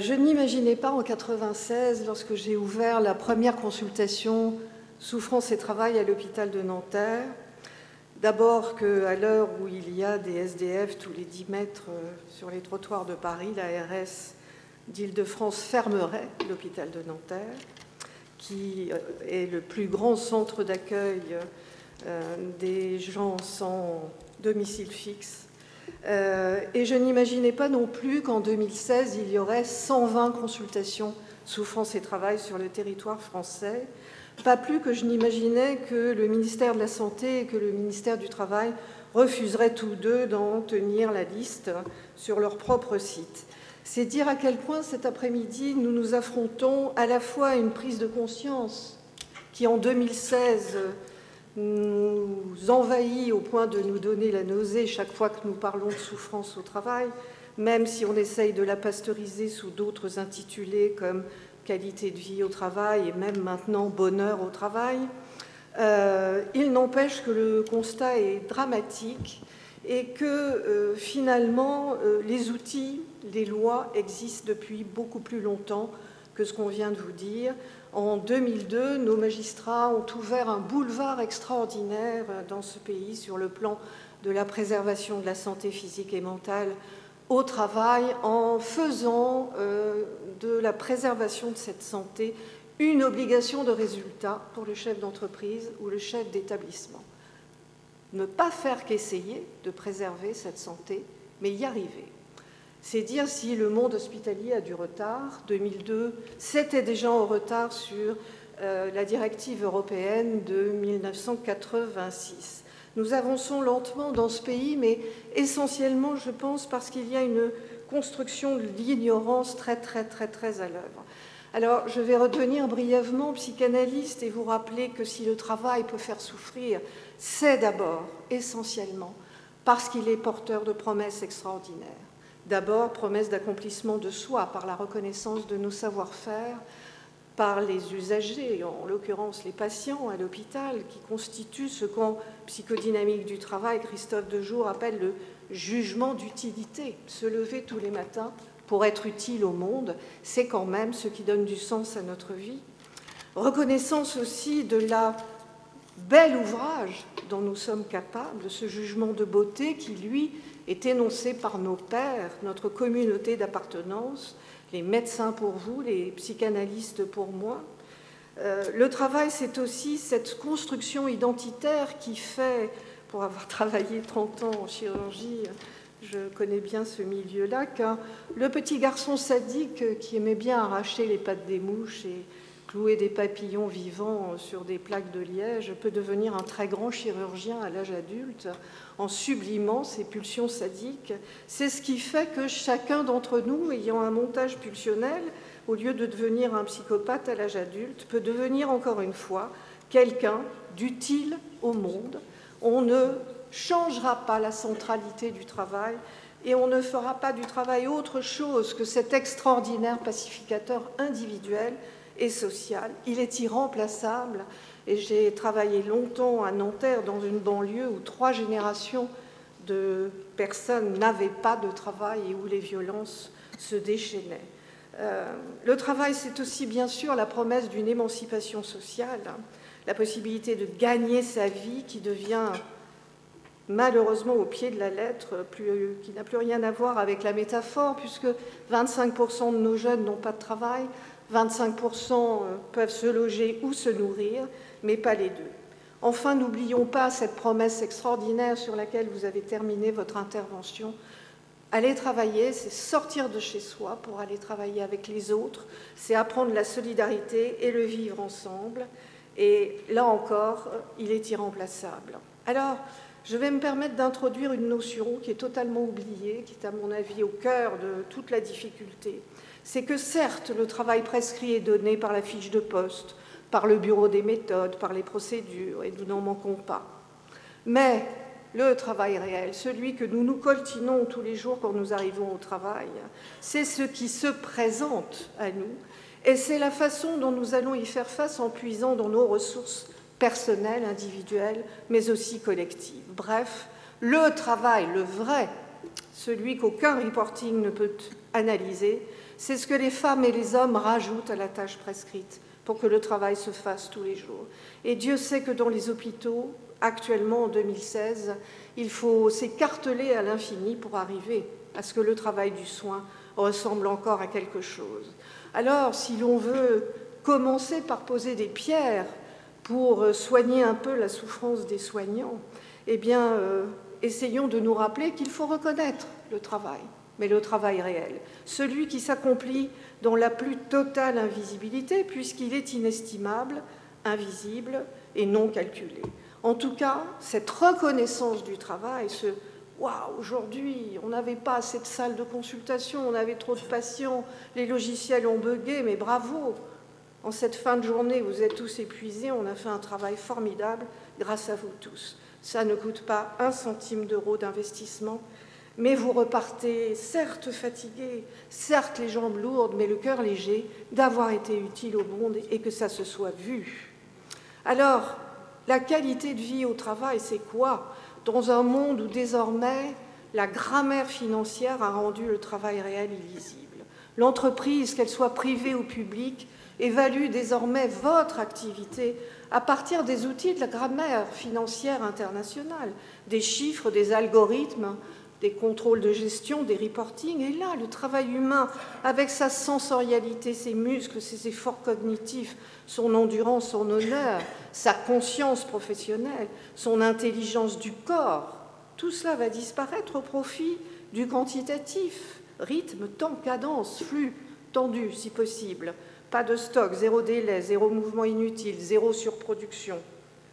Je n'imaginais pas en 1996, lorsque j'ai ouvert la première consultation souffrance et travail à l'hôpital de Nanterre, d'abord qu'à l'heure où il y a des SDF tous les 10 mètres sur les trottoirs de Paris, l'ARS d'Île-de-France fermerait l'hôpital de Nanterre, qui est le plus grand centre d'accueil des gens sans domicile fixe. Et je n'imaginais pas non plus qu'en 2016, il y aurait 120 consultations souffrance et travail sur le territoire français. Pas plus que je n'imaginais que le ministère de la Santé et que le ministère du Travail refuseraient tous deux d'en tenir la liste sur leur propre site. C'est dire à quel point cet après-midi, nous nous affrontons à la fois à une prise de conscience qui, en 2016, nous envahit au point de nous donner la nausée chaque fois que nous parlons de souffrance au travail, même si on essaye de la pasteuriser sous d'autres intitulés comme qualité de vie au travail et même maintenant bonheur au travail. Il n'empêche que le constat est dramatique et que finalement les outils, les lois existent depuis beaucoup plus longtemps que ce qu'on vient de vous dire. En 2002, nos magistrats ont ouvert un boulevard extraordinaire dans ce pays sur le plan de la préservation de la santé physique et mentale au travail en faisant de la préservation de cette santé une obligation de résultat pour le chef d'entreprise ou le chef d'établissement. Ne pas faire qu'essayer de préserver cette santé, mais y arriver. C'est dire si le monde hospitalier a du retard. 2002, c'était déjà en retard sur la directive européenne de 1986. Nous avançons lentement dans ce pays, mais essentiellement, je pense, parce qu'il y a une construction de l'ignorance très à l'œuvre. Alors, je vais redevenir brièvement psychanalyste et vous rappeler que si le travail peut faire souffrir, c'est d'abord, essentiellement, parce qu'il est porteur de promesses extraordinaires. D'abord, promesse d'accomplissement de soi par la reconnaissance de nos savoir-faire, par les usagers, en l'occurrence les patients à l'hôpital, qui constituent ce qu'en psychodynamique du travail, Christophe Dejour appelle le jugement d'utilité. Se lever tous les matins pour être utile au monde, c'est quand même ce qui donne du sens à notre vie. Reconnaissance aussi de la bel ouvrage dont nous sommes capables, de ce jugement de beauté qui, lui, est énoncé par nos pairs, notre communauté d'appartenance, les médecins pour vous, les psychanalystes pour moi. Le travail, c'est aussi cette construction identitaire qui fait, pour avoir travaillé 30 ans en chirurgie, je connais bien ce milieu-là, car le petit garçon sadique qui aimait bien arracher les pattes des mouches et clouer des papillons vivants sur des plaques de liège peut devenir un très grand chirurgien à l'âge adulte en sublimant ses pulsions sadiques. C'est ce qui fait que chacun d'entre nous, ayant un montage pulsionnel, au lieu de devenir un psychopathe à l'âge adulte, peut devenir encore une fois quelqu'un d'utile au monde. On ne changera pas la centralité du travail et on ne fera pas du travail autre chose que cet extraordinaire pacificateur individuel et social. Il est irremplaçable et j'ai travaillé longtemps à Nanterre dans une banlieue où 3 générations de personnes n'avaient pas de travail et où les violences se déchaînaient. Le travail, c'est aussi bien sûr la promesse d'une émancipation sociale, la possibilité de gagner sa vie qui devient malheureusement au pied de la lettre, qui n'a plus rien à voir avec la métaphore, puisque 25% de nos jeunes n'ont pas de travail, 25% peuvent se loger ou se nourrir, mais pas les deux. Enfin, n'oublions pas cette promesse extraordinaire sur laquelle vous avez terminé votre intervention. Aller travailler, c'est sortir de chez soi pour aller travailler avec les autres, c'est apprendre la solidarité et le vivre ensemble. Et là encore, il est irremplaçable. Alors, je vais me permettre d'introduire une notion qui est totalement oubliée, qui est à mon avis au cœur de toute la difficulté. C'est que certes, le travail prescrit est donné par la fiche de poste, par le bureau des méthodes, par les procédures, et nous n'en manquons pas. Mais le travail réel, celui que nous nous coltinons tous les jours quand nous arrivons au travail, c'est ce qui se présente à nous, et c'est la façon dont nous allons y faire face en puisant dans nos ressources personnelles, individuelles, mais aussi collectives. Bref, le travail, le vrai, celui qu'aucun reporting ne peut analyser, C'est ce que les femmes et les hommes rajoutent à la tâche prescrite pour que le travail se fasse tous les jours. Et Dieu sait que dans les hôpitaux, actuellement en 2016, il faut s'écarteler à l'infini pour arriver à ce que le travail du soin ressemble encore à quelque chose. Alors, si l'on veut commencer par poser des pierres pour soigner un peu la souffrance des soignants, eh bien, essayons de nous rappeler qu'il faut reconnaître le travail, mais le travail réel, celui qui s'accomplit dans la plus totale invisibilité, puisqu'il est inestimable, invisible et non calculé. En tout cas, cette reconnaissance du travail, ce « waouh, aujourd'hui, on n'avait pas assez de salles de consultation, on avait trop de patients, les logiciels ont bugué, mais bravo ! En cette fin de journée, vous êtes tous épuisés, on a fait un travail formidable grâce à vous tous. » Ça ne coûte pas 1 centime d'euro d'investissement, mais vous repartez certes fatigués, certes les jambes lourdes, mais le cœur léger d'avoir été utile au monde et que ça se soit vu. Alors, la qualité de vie au travail, c'est quoi? Dans un monde où désormais la grammaire financière a rendu le travail réel illisible. L'entreprise, qu'elle soit privée ou publique, évalue désormais votre activité à partir des outils de la grammaire financière internationale, des chiffres, des algorithmes, des contrôles de gestion, des reportings. Et là, le travail humain, avec sa sensorialité, ses muscles, ses efforts cognitifs, son endurance, son honneur, sa conscience professionnelle, son intelligence du corps, tout cela va disparaître au profit du quantitatif, rythme, temps, cadence, flux, tendu si possible. Pas de stock, 0 délai, 0 mouvement inutile, 0 surproduction.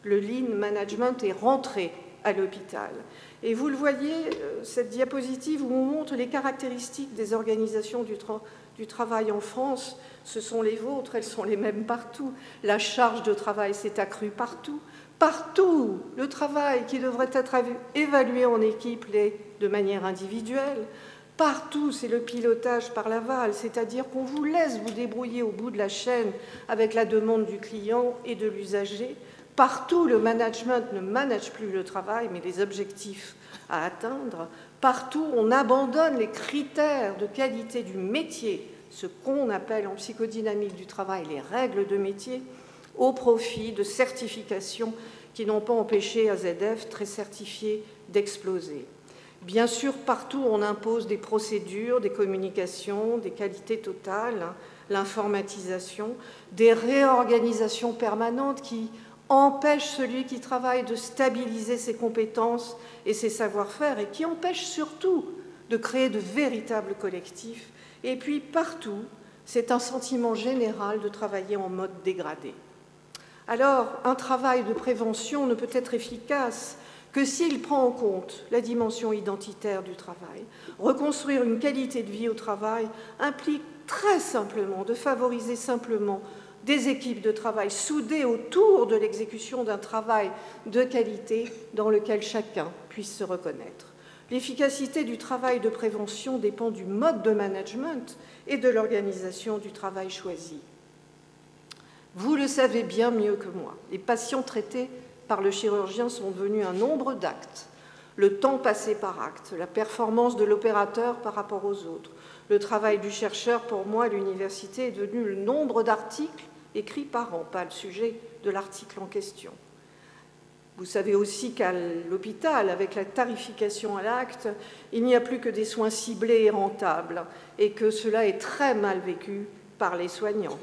Le lean management est rentré à l'hôpital. Et vous le voyez, cette diapositive vous montre les caractéristiques des organisations du travail en France. Ce sont les vôtres, elles sont les mêmes partout. La charge de travail s'est accrue partout. Partout, le travail qui devrait être évalué en équipe l'est de manière individuelle. Partout, c'est le pilotage par l'aval, c'est-à-dire qu'on vous laisse vous débrouiller au bout de la chaîne avec la demande du client et de l'usager. Partout, le management ne manage plus le travail, mais les objectifs à atteindre. Partout, on abandonne les critères de qualité du métier, ce qu'on appelle en psychodynamique du travail les règles de métier, au profit de certifications qui n'ont pas empêché AZF, très certifié, d'exploser. Bien sûr, partout, on impose des procédures, des communications, des qualités totales, l'informatisation, des réorganisations permanentes qui empêchent celui qui travaille de stabiliser ses compétences et ses savoir-faire et qui empêchent surtout de créer de véritables collectifs. Et puis, partout, c'est un sentiment général de travailler en mode dégradé. Alors, un travail de prévention ne peut être efficace que s'il prend en compte la dimension identitaire du travail. Reconstruire une qualité de vie au travail implique très simplement de favoriser simplement des équipes de travail soudées autour de l'exécution d'un travail de qualité dans lequel chacun puisse se reconnaître. L'efficacité du travail de prévention dépend du mode de management et de l'organisation du travail choisi. Vous le savez bien mieux que moi, les patients traités par le chirurgien sont devenus un nombre d'actes, le temps passé par acte, la performance de l'opérateur par rapport aux autres. Le travail du chercheur, pour moi, à l'université, est devenu le nombre d'articles écrits par an, pas le sujet de l'article en question. Vous savez aussi qu'à l'hôpital, avec la tarification à l'acte, il n'y a plus que des soins ciblés et rentables, et que cela est très mal vécu par les soignants,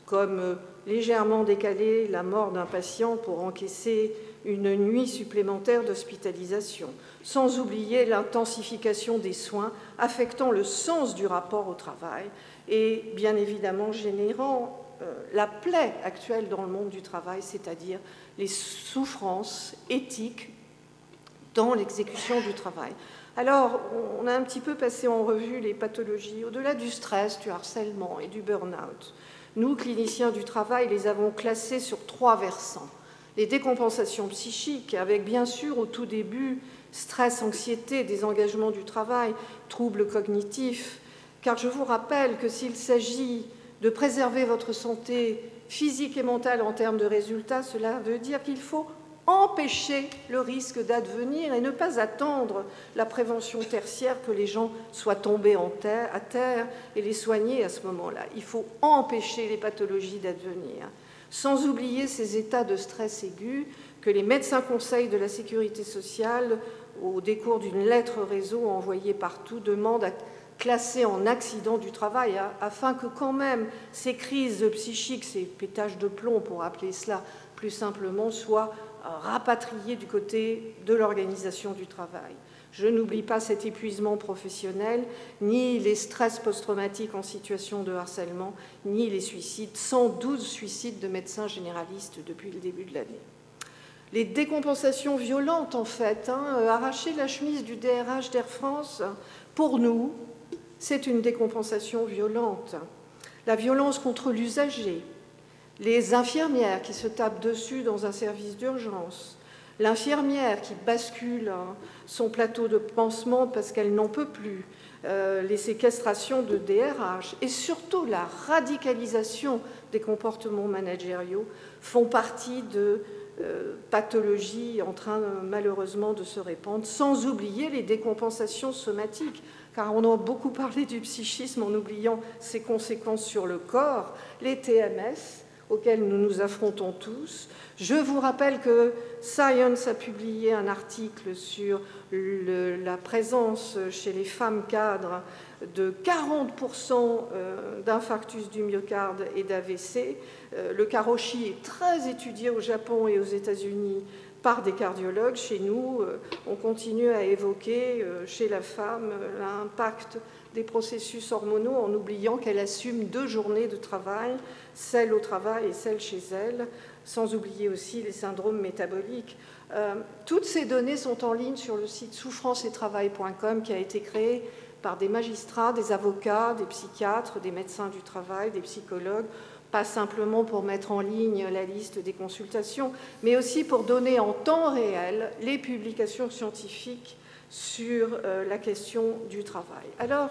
comme légèrement décaler la mort d'un patient pour encaisser une nuit supplémentaire d'hospitalisation, sans oublier l'intensification des soins affectant le sens du rapport au travail et bien évidemment générant la plaie actuelle dans le monde du travail, c'est-à-dire les souffrances éthiques dans l'exécution du travail. Alors, on a un petit peu passé en revue les pathologies, au-delà du stress, du harcèlement et du burn-out. Nous, cliniciens du travail, les avons classés sur 3 versants. Les décompensations psychiques, avec bien sûr au tout début stress, anxiété, désengagement du travail, troubles cognitifs, car je vous rappelle que s'il s'agit de préserver votre santé physique et mentale en termes de résultats, cela veut dire qu'il faut empêcher le risque d'advenir et ne pas attendre la prévention tertiaire que les gens soient tombés à terre et les soigner à ce moment-là. Il faut empêcher les pathologies d'advenir, sans oublier ces états de stress aigu que les médecins conseils de la sécurité sociale, au décours d'une lettre réseau envoyée partout, demandent à classer en accident du travail, afin que quand même ces crises psychiques, ces pétages de plomb, pour appeler cela plus simplement, soient rapatriés du côté de l'organisation du travail. Je n'oublie pas cet épuisement professionnel, ni les stress post-traumatiques en situation de harcèlement, ni les suicides, 112 suicides de médecins généralistes depuis le début de l'année. Les décompensations violentes, en fait, arracher la chemise du DRH d'Air France, pour nous, c'est une décompensation violente. La violence contre l'usager, les infirmières qui se tapent dessus dans un service d'urgence, l'infirmière qui bascule son plateau de pansement parce qu'elle n'en peut plus, les séquestrations de DRH et surtout la radicalisation des comportements managériaux font partie de pathologies en train malheureusement de se répandre, sans oublier les décompensations somatiques, car on a beaucoup parlé du psychisme en oubliant ses conséquences sur le corps, les TMS, auxquels nous nous affrontons tous. Je vous rappelle que Science a publié un article sur la présence chez les femmes cadres de 40% d'infarctus du myocarde et d'AVC. Le karoshi est très étudié au Japon et aux États-Unis par des cardiologues. Chez nous, on continue à évoquer chez la femme l'impact des processus hormonaux en oubliant qu'elle assume 2 journées de travail, celle au travail et celle chez elle, sans oublier aussi les syndromes métaboliques. Toutes ces données sont en ligne sur le site souffranceettravail.com qui a été créé par des magistrats, des avocats, des psychiatres, des médecins du travail, des psychologues, pas simplement pour mettre en ligne la liste des consultations, mais aussi pour donner en temps réel les publications scientifiques sur la question du travail. Alors,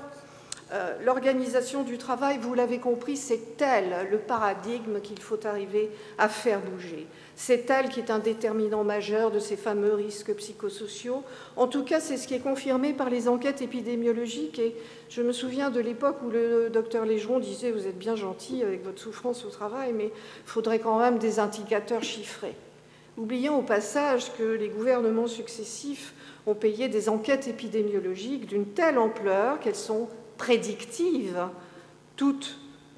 l'organisation du travail, vous l'avez compris, c'est elle le paradigme qu'il faut arriver à faire bouger. C'est elle qui est un déterminant majeur de ces fameux risques psychosociaux. En tout cas, c'est ce qui est confirmé par les enquêtes épidémiologiques. Et je me souviens de l'époque où le docteur Légeron disait « Vous êtes bien gentil avec votre souffrance au travail, mais il faudrait quand même des indicateurs chiffrés ». Oublions au passage que les gouvernements successifs ont payé des enquêtes épidémiologiques d'une telle ampleur qu'elles sont prédictives, toutes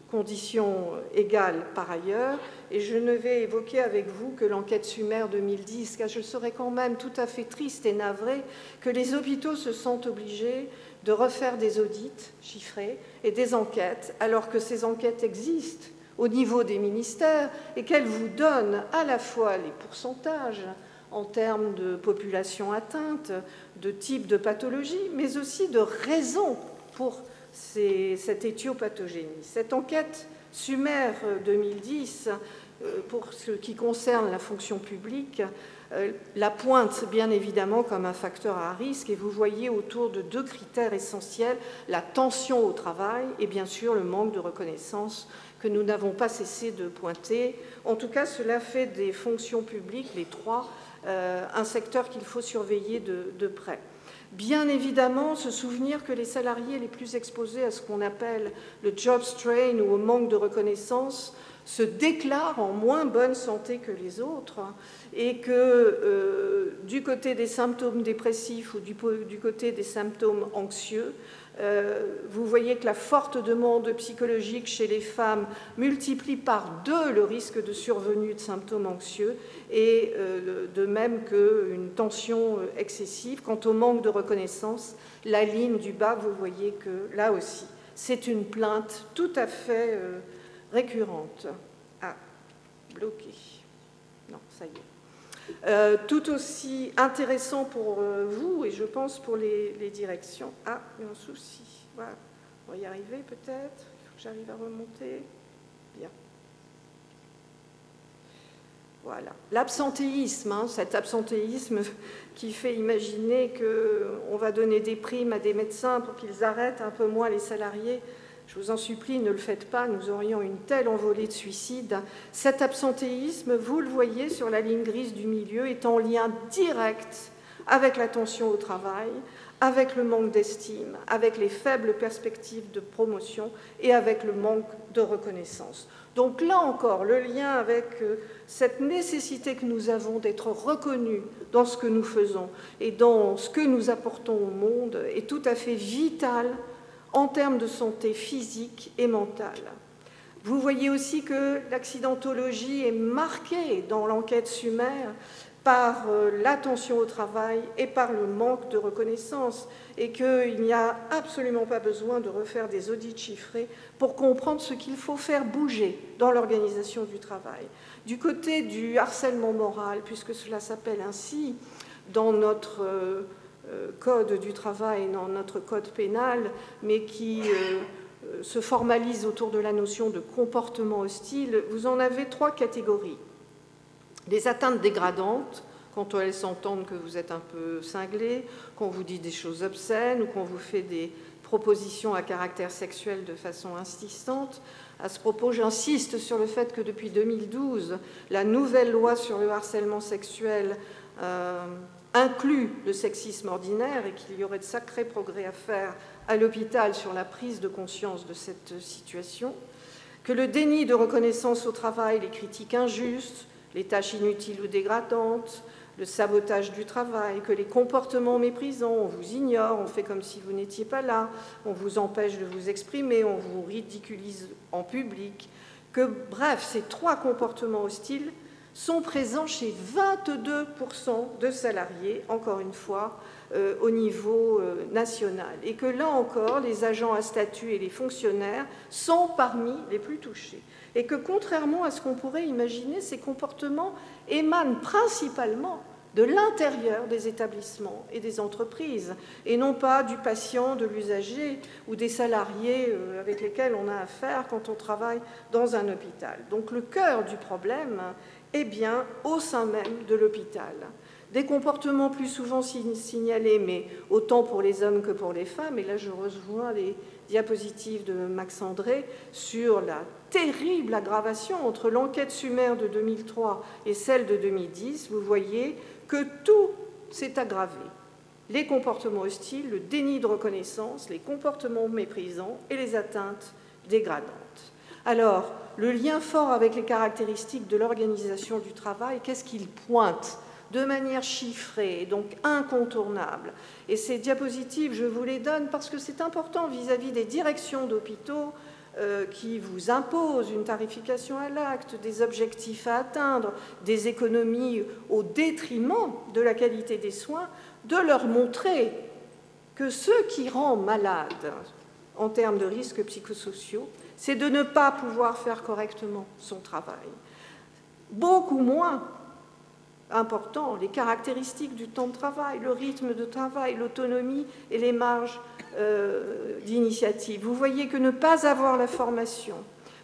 conditions égales par ailleurs, et je ne vais évoquer avec vous que l'enquête Sumer 2010, car je serais quand même tout à fait triste et navrée que les hôpitaux se sentent obligés de refaire des audits chiffrés et des enquêtes, alors que ces enquêtes existent au niveau des ministères et qu'elles vous donnent à la fois les pourcentages en termes de population atteinte, de type de pathologie, mais aussi de raisons pour cette éthiopathogénie. Cette enquête Sumer 2010, pour ce qui concerne la fonction publique, la pointe bien évidemment comme un facteur à risque, et vous voyez autour de 2 critères essentiels, la tension au travail et bien sûr le manque de reconnaissance que nous n'avons pas cessé de pointer. En tout cas, cela fait des fonctions publiques, les 3, un secteur qu'il faut surveiller de près. Bien évidemment, se souvenir que les salariés les plus exposés à ce qu'on appelle le job strain ou au manque de reconnaissance se déclarent en moins bonne santé que les autres et que du côté des symptômes dépressifs ou du côté des symptômes anxieux, vous voyez que la forte demande psychologique chez les femmes multiplie par 2 le risque de survenue de symptômes anxieux et de même qu'une tension excessive. Quant au manque de reconnaissance, la ligne du bas, vous voyez que là aussi, c'est une plainte tout à fait récurrente. Ah, bloqué. Non, ça y est. Tout aussi intéressant pour vous et je pense pour les directions. Ah, il y a un souci. Voilà. On va y arriver peut-être. Il faut que j'arrive à remonter. Bien. Voilà. L'absentéisme, cet absentéisme qui fait imaginer qu'on va donner des primes à des médecins pour qu'ils arrêtent un peu moins les salariés. je vous en supplie, ne le faites pas, nous aurions une telle envolée de suicides. Cet absentéisme, vous le voyez sur la ligne grise du milieu, est en lien direct avec la tension au travail, avec le manque d'estime, avec les faibles perspectives de promotion et avec le manque de reconnaissance. Donc là encore, le lien avec cette nécessité que nous avons d'être reconnus dans ce que nous faisons et dans ce que nous apportons au monde est tout à fait vital en termes de santé physique et mentale. Vous voyez aussi que l'accidentologie est marquée dans l'enquête Sumer par l'attention au travail et par le manque de reconnaissance, et qu'il n'y a absolument pas besoin de refaire des audits chiffrés pour comprendre ce qu'il faut faire bouger dans l'organisation du travail. Du côté du harcèlement moral, puisque cela s'appelle ainsi dans notre code du travail, dans notre code pénal, mais qui se formalise autour de la notion de comportement hostile, vous en avez 3 catégories. Les atteintes dégradantes, quand elles s'entendent que vous êtes un peu cinglé, qu'on vous dit des choses obscènes ou qu'on vous fait des propositions à caractère sexuel de façon insistante. À ce propos, j'insiste sur le fait que depuis 2012, la nouvelle loi sur le harcèlement sexuel inclut le sexisme ordinaire et qu'il y aurait de sacrés progrès à faire à l'hôpital sur la prise de conscience de cette situation, que le déni de reconnaissance au travail, les critiques injustes, les tâches inutiles ou dégradantes, le sabotage du travail, que les comportements méprisants, on vous ignore, on fait comme si vous n'étiez pas là, on vous empêche de vous exprimer, on vous ridiculise en public, que bref, ces 3 comportements hostiles sont présents chez 22% de salariés, encore une fois, au niveau national. Et que là encore, les agents à statut et les fonctionnaires sont parmi les plus touchés. Et que contrairement à ce qu'on pourrait imaginer, ces comportements émanent principalement de l'intérieur des établissements et des entreprises, et non pas du patient, de l'usager ou des salariés avec lesquels on a affaire quand on travaille dans un hôpital. Donc le cœur du problème est bien au sein même de l'hôpital. Des comportements plus souvent signalés, mais autant pour les hommes que pour les femmes, et là je rejoins les diapositives de Max André sur la terrible aggravation entre l'enquête Sumer de 2003 et celle de 2010, vous voyez que tout s'est aggravé. Les comportements hostiles, le déni de reconnaissance, les comportements méprisants et les atteintes dégradantes. Alors, le lien fort avec les caractéristiques de l'organisation du travail, qu'est-ce qu'il pointe de manière chiffrée et donc incontournable? Et ces diapositives, je vous les donne parce que c'est important vis-à-vis des directions d'hôpitaux qui vous imposent une tarification à l'acte, des objectifs à atteindre, des économies au détriment de la qualité des soins, de leur montrer que ce qui rend malade en termes de risques psychosociaux, c'est de ne pas pouvoir faire correctement son travail. Beaucoup moins important, les caractéristiques du temps de travail, le rythme de travail, l'autonomie et les marges d'initiative. Vous voyez que ne pas avoir la formation,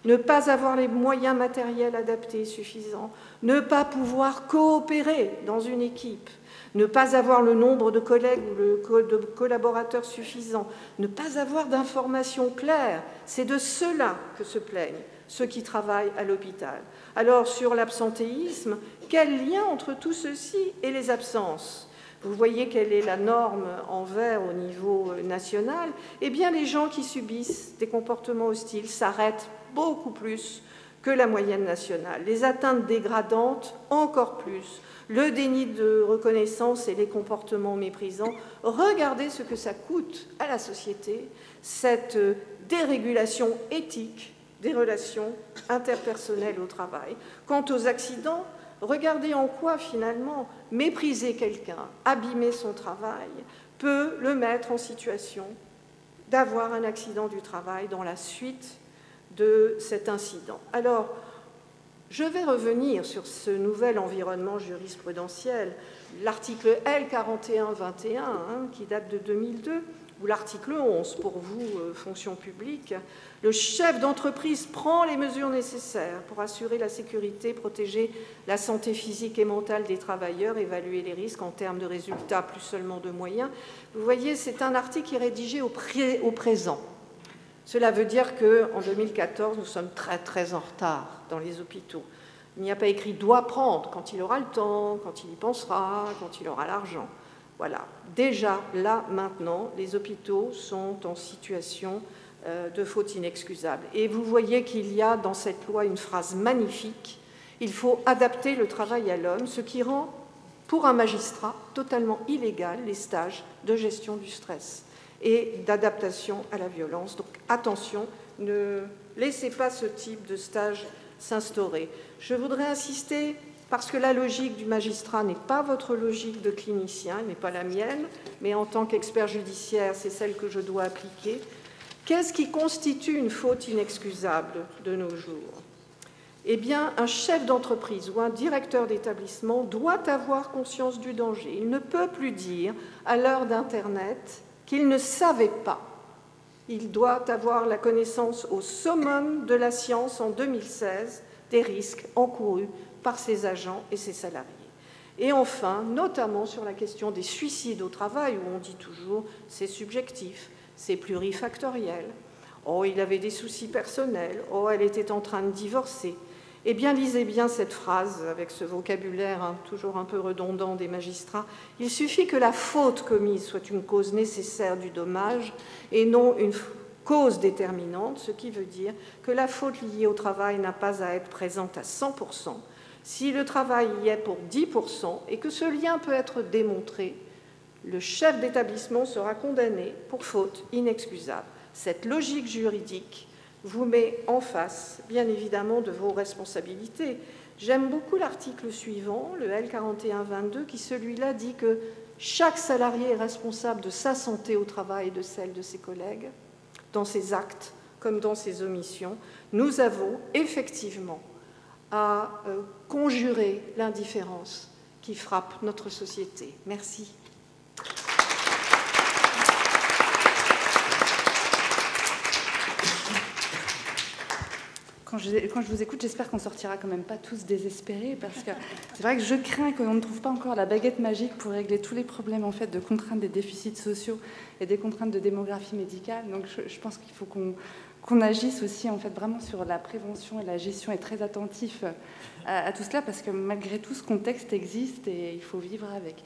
ne pas avoir les moyens matériels adaptés suffisants, ne pas pouvoir coopérer dans une équipe, ne pas avoir le nombre de collègues ou de collaborateurs suffisant, ne pas avoir d'informations claires, c'est de cela que se plaignent ceux qui travaillent à l'hôpital. Alors, sur l'absentéisme, quel lien entre tout ceci et les absences? Vous voyez quelle est la norme en vert au niveau national? Eh bien, les gens qui subissent des comportements hostiles s'arrêtent beaucoup plus que la moyenne nationale. Les atteintes dégradantes, encore plus. Le déni de reconnaissance et les comportements méprisants. Regardez ce que ça coûte à la société, cette dérégulation éthique des relations interpersonnelles au travail. Quant aux accidents, regardez en quoi, finalement, mépriser quelqu'un, abîmer son travail, peut le mettre en situation d'avoir un accident du travail dans la suite de cet incident. Alors, je vais revenir sur ce nouvel environnement jurisprudentiel, l'article L4121, qui date de 2002, ou l'article 11, pour vous, fonction publique. Le chef d'entreprise prend les mesures nécessaires pour assurer la sécurité, protéger la santé physique et mentale des travailleurs, évaluer les risques en termes de résultats, plus seulement de moyens. Vous voyez, c'est un article qui est rédigé au présent. Cela veut dire qu'en 2014, nous sommes très très en retard dans les hôpitaux. Il n'y a pas écrit « doit prendre » quand il aura le temps, quand il y pensera, quand il aura l'argent. Voilà. Déjà, là, maintenant, les hôpitaux sont en situation de faute inexcusable. Et vous voyez qu'il y a dans cette loi une phrase magnifique. Il faut adapter le travail à l'homme, ce qui rend, pour un magistrat, totalement illégal les stages de gestion du stress et d'adaptation à la violence. Donc attention, ne laissez pas ce type de stage s'instaurer. Je voudrais insister, parce que la logique du magistrat n'est pas votre logique de clinicien, n'est pas la mienne, mais en tant qu'expert judiciaire, c'est celle que je dois appliquer. Qu'est-ce qui constitue une faute inexcusable de nos jours? Eh bien, un chef d'entreprise ou un directeur d'établissement doit avoir conscience du danger. Il ne peut plus dire, à l'heure d'Internet, qu'il ne savait pas. Il doit avoir la connaissance au summum de la science en 2016 des risques encourus par ses agents et ses salariés. Et enfin, notamment sur la question des suicides au travail, où on dit toujours c'est subjectif, c'est plurifactoriel. Oh, il avait des soucis personnels. Oh, elle était en train de divorcer. Eh bien, lisez bien cette phrase avec ce vocabulaire toujours un peu redondant des magistrats. Il suffit que la faute commise soit une cause nécessaire du dommage et non une cause déterminante, ce qui veut dire que la faute liée au travail n'a pas à être présente à 100%. Si le travail y est pour 10% et que ce lien peut être démontré, le chef d'établissement sera condamné pour faute inexcusable. Cette logique juridique vous met en face, bien évidemment, de vos responsabilités. J'aime beaucoup l'article suivant, le L4122, qui celui-là dit que chaque salarié est responsable de sa santé au travail et de celle de ses collègues, dans ses actes comme dans ses omissions. Nous avons effectivement à conjurer l'indifférence qui frappe notre société. Merci. Quand je vous écoute, j'espère qu'on ne sortira quand même pas tous désespérés, parce que c'est vrai que je crains qu'on ne trouve pas encore la baguette magique pour régler tous les problèmes en fait, de contraintes des déficits sociaux et des contraintes de démographie médicale. Donc je pense qu'il faut qu'on agisse aussi en fait, vraiment sur la prévention et la gestion et très attentif à tout cela, parce que malgré tout, ce contexte existe et il faut vivre avec.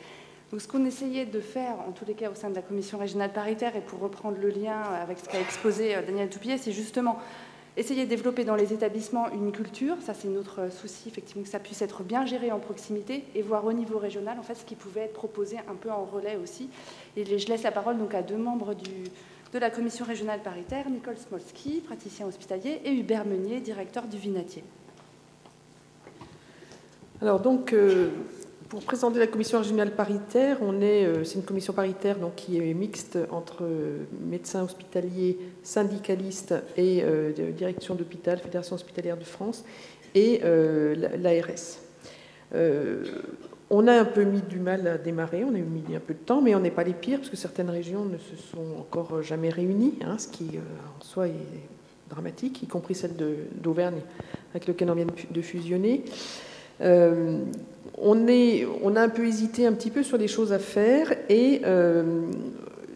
Donc ce qu'on essayait de faire, en tous les cas au sein de la commission régionale paritaire, et pour reprendre le lien avec ce qu'a exposé Daniel Toupillet, c'est justement essayer de développer dans les établissements une culture, ça c'est notre souci, effectivement, que ça puisse être bien géré en proximité et voir au niveau régional en fait, ce qui pouvait être proposé un peu en relais aussi. Et je laisse la parole donc à deux membres de la commission régionale paritaire, Nicole Smolski, praticien hospitalier, et Hubert Meunier, directeur du Vinatier. Alors donc, pour présenter la commission régionale paritaire, c'est une commission paritaire donc, qui est mixte entre médecins hospitaliers, syndicalistes et direction d'hôpital, Fédération hospitalière de France, et l'ARS. On a un peu mis du mal à démarrer, on a mis un peu de temps, mais on n'est pas les pires, parce que certaines régions ne se sont encore jamais réunies, ce qui en soi est dramatique, y compris celle d'Auvergne, avec laquelle on vient de fusionner. On a un peu hésité un petit peu sur les choses à faire et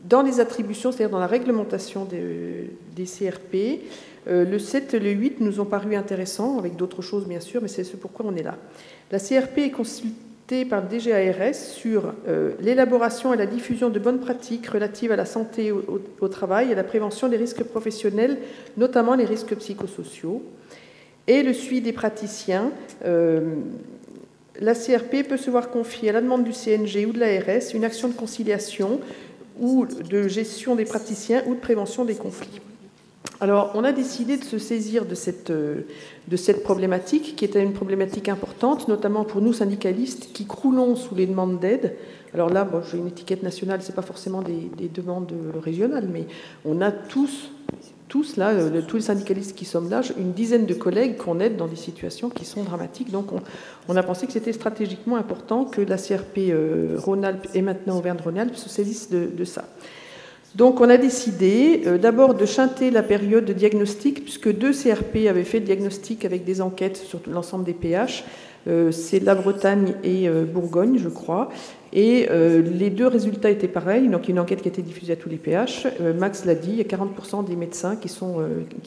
dans les attributions, c'est-à-dire dans la réglementation des CRP, le 7 et le 8 nous ont paru intéressants, avec d'autres choses bien sûr, mais c'est ce pourquoi on est là. La CRP est consultée par le DGARS sur l'élaboration et la diffusion de bonnes pratiques relatives à la santé au travail et à la prévention des risques professionnels, notamment les risques psychosociaux. Et le suivi des praticiens, la CRP peut se voir confier à la demande du CNG ou de l'ARS une action de conciliation ou de gestion des praticiens ou de prévention des conflits. Alors, on a décidé de se saisir de cette problématique, qui était une problématique importante, notamment pour nous syndicalistes, qui croulons sous les demandes d'aide. Alors là, bon, j'ai une étiquette nationale, ce n'est pas forcément des demandes régionales, mais on a tous là, tous les syndicalistes qui sommes là, une dizaine de collègues qu'on aide dans des situations qui sont dramatiques. Donc on a pensé que c'était stratégiquement important que la CRP Rhône-Alpes et maintenant Auvergne-Rhône-Alpes se saisissent de ça. Donc on a décidé d'abord de shunter la période de diagnostic, puisque 2 CRP avaient fait le diagnostic avec des enquêtes sur l'ensemble des PH. C'est la Bretagne et Bourgogne, je crois. Et les deux résultats étaient pareils. Donc, une enquête qui a été diffusée à tous les PH. Max l'a dit, il y a 40% des médecins qui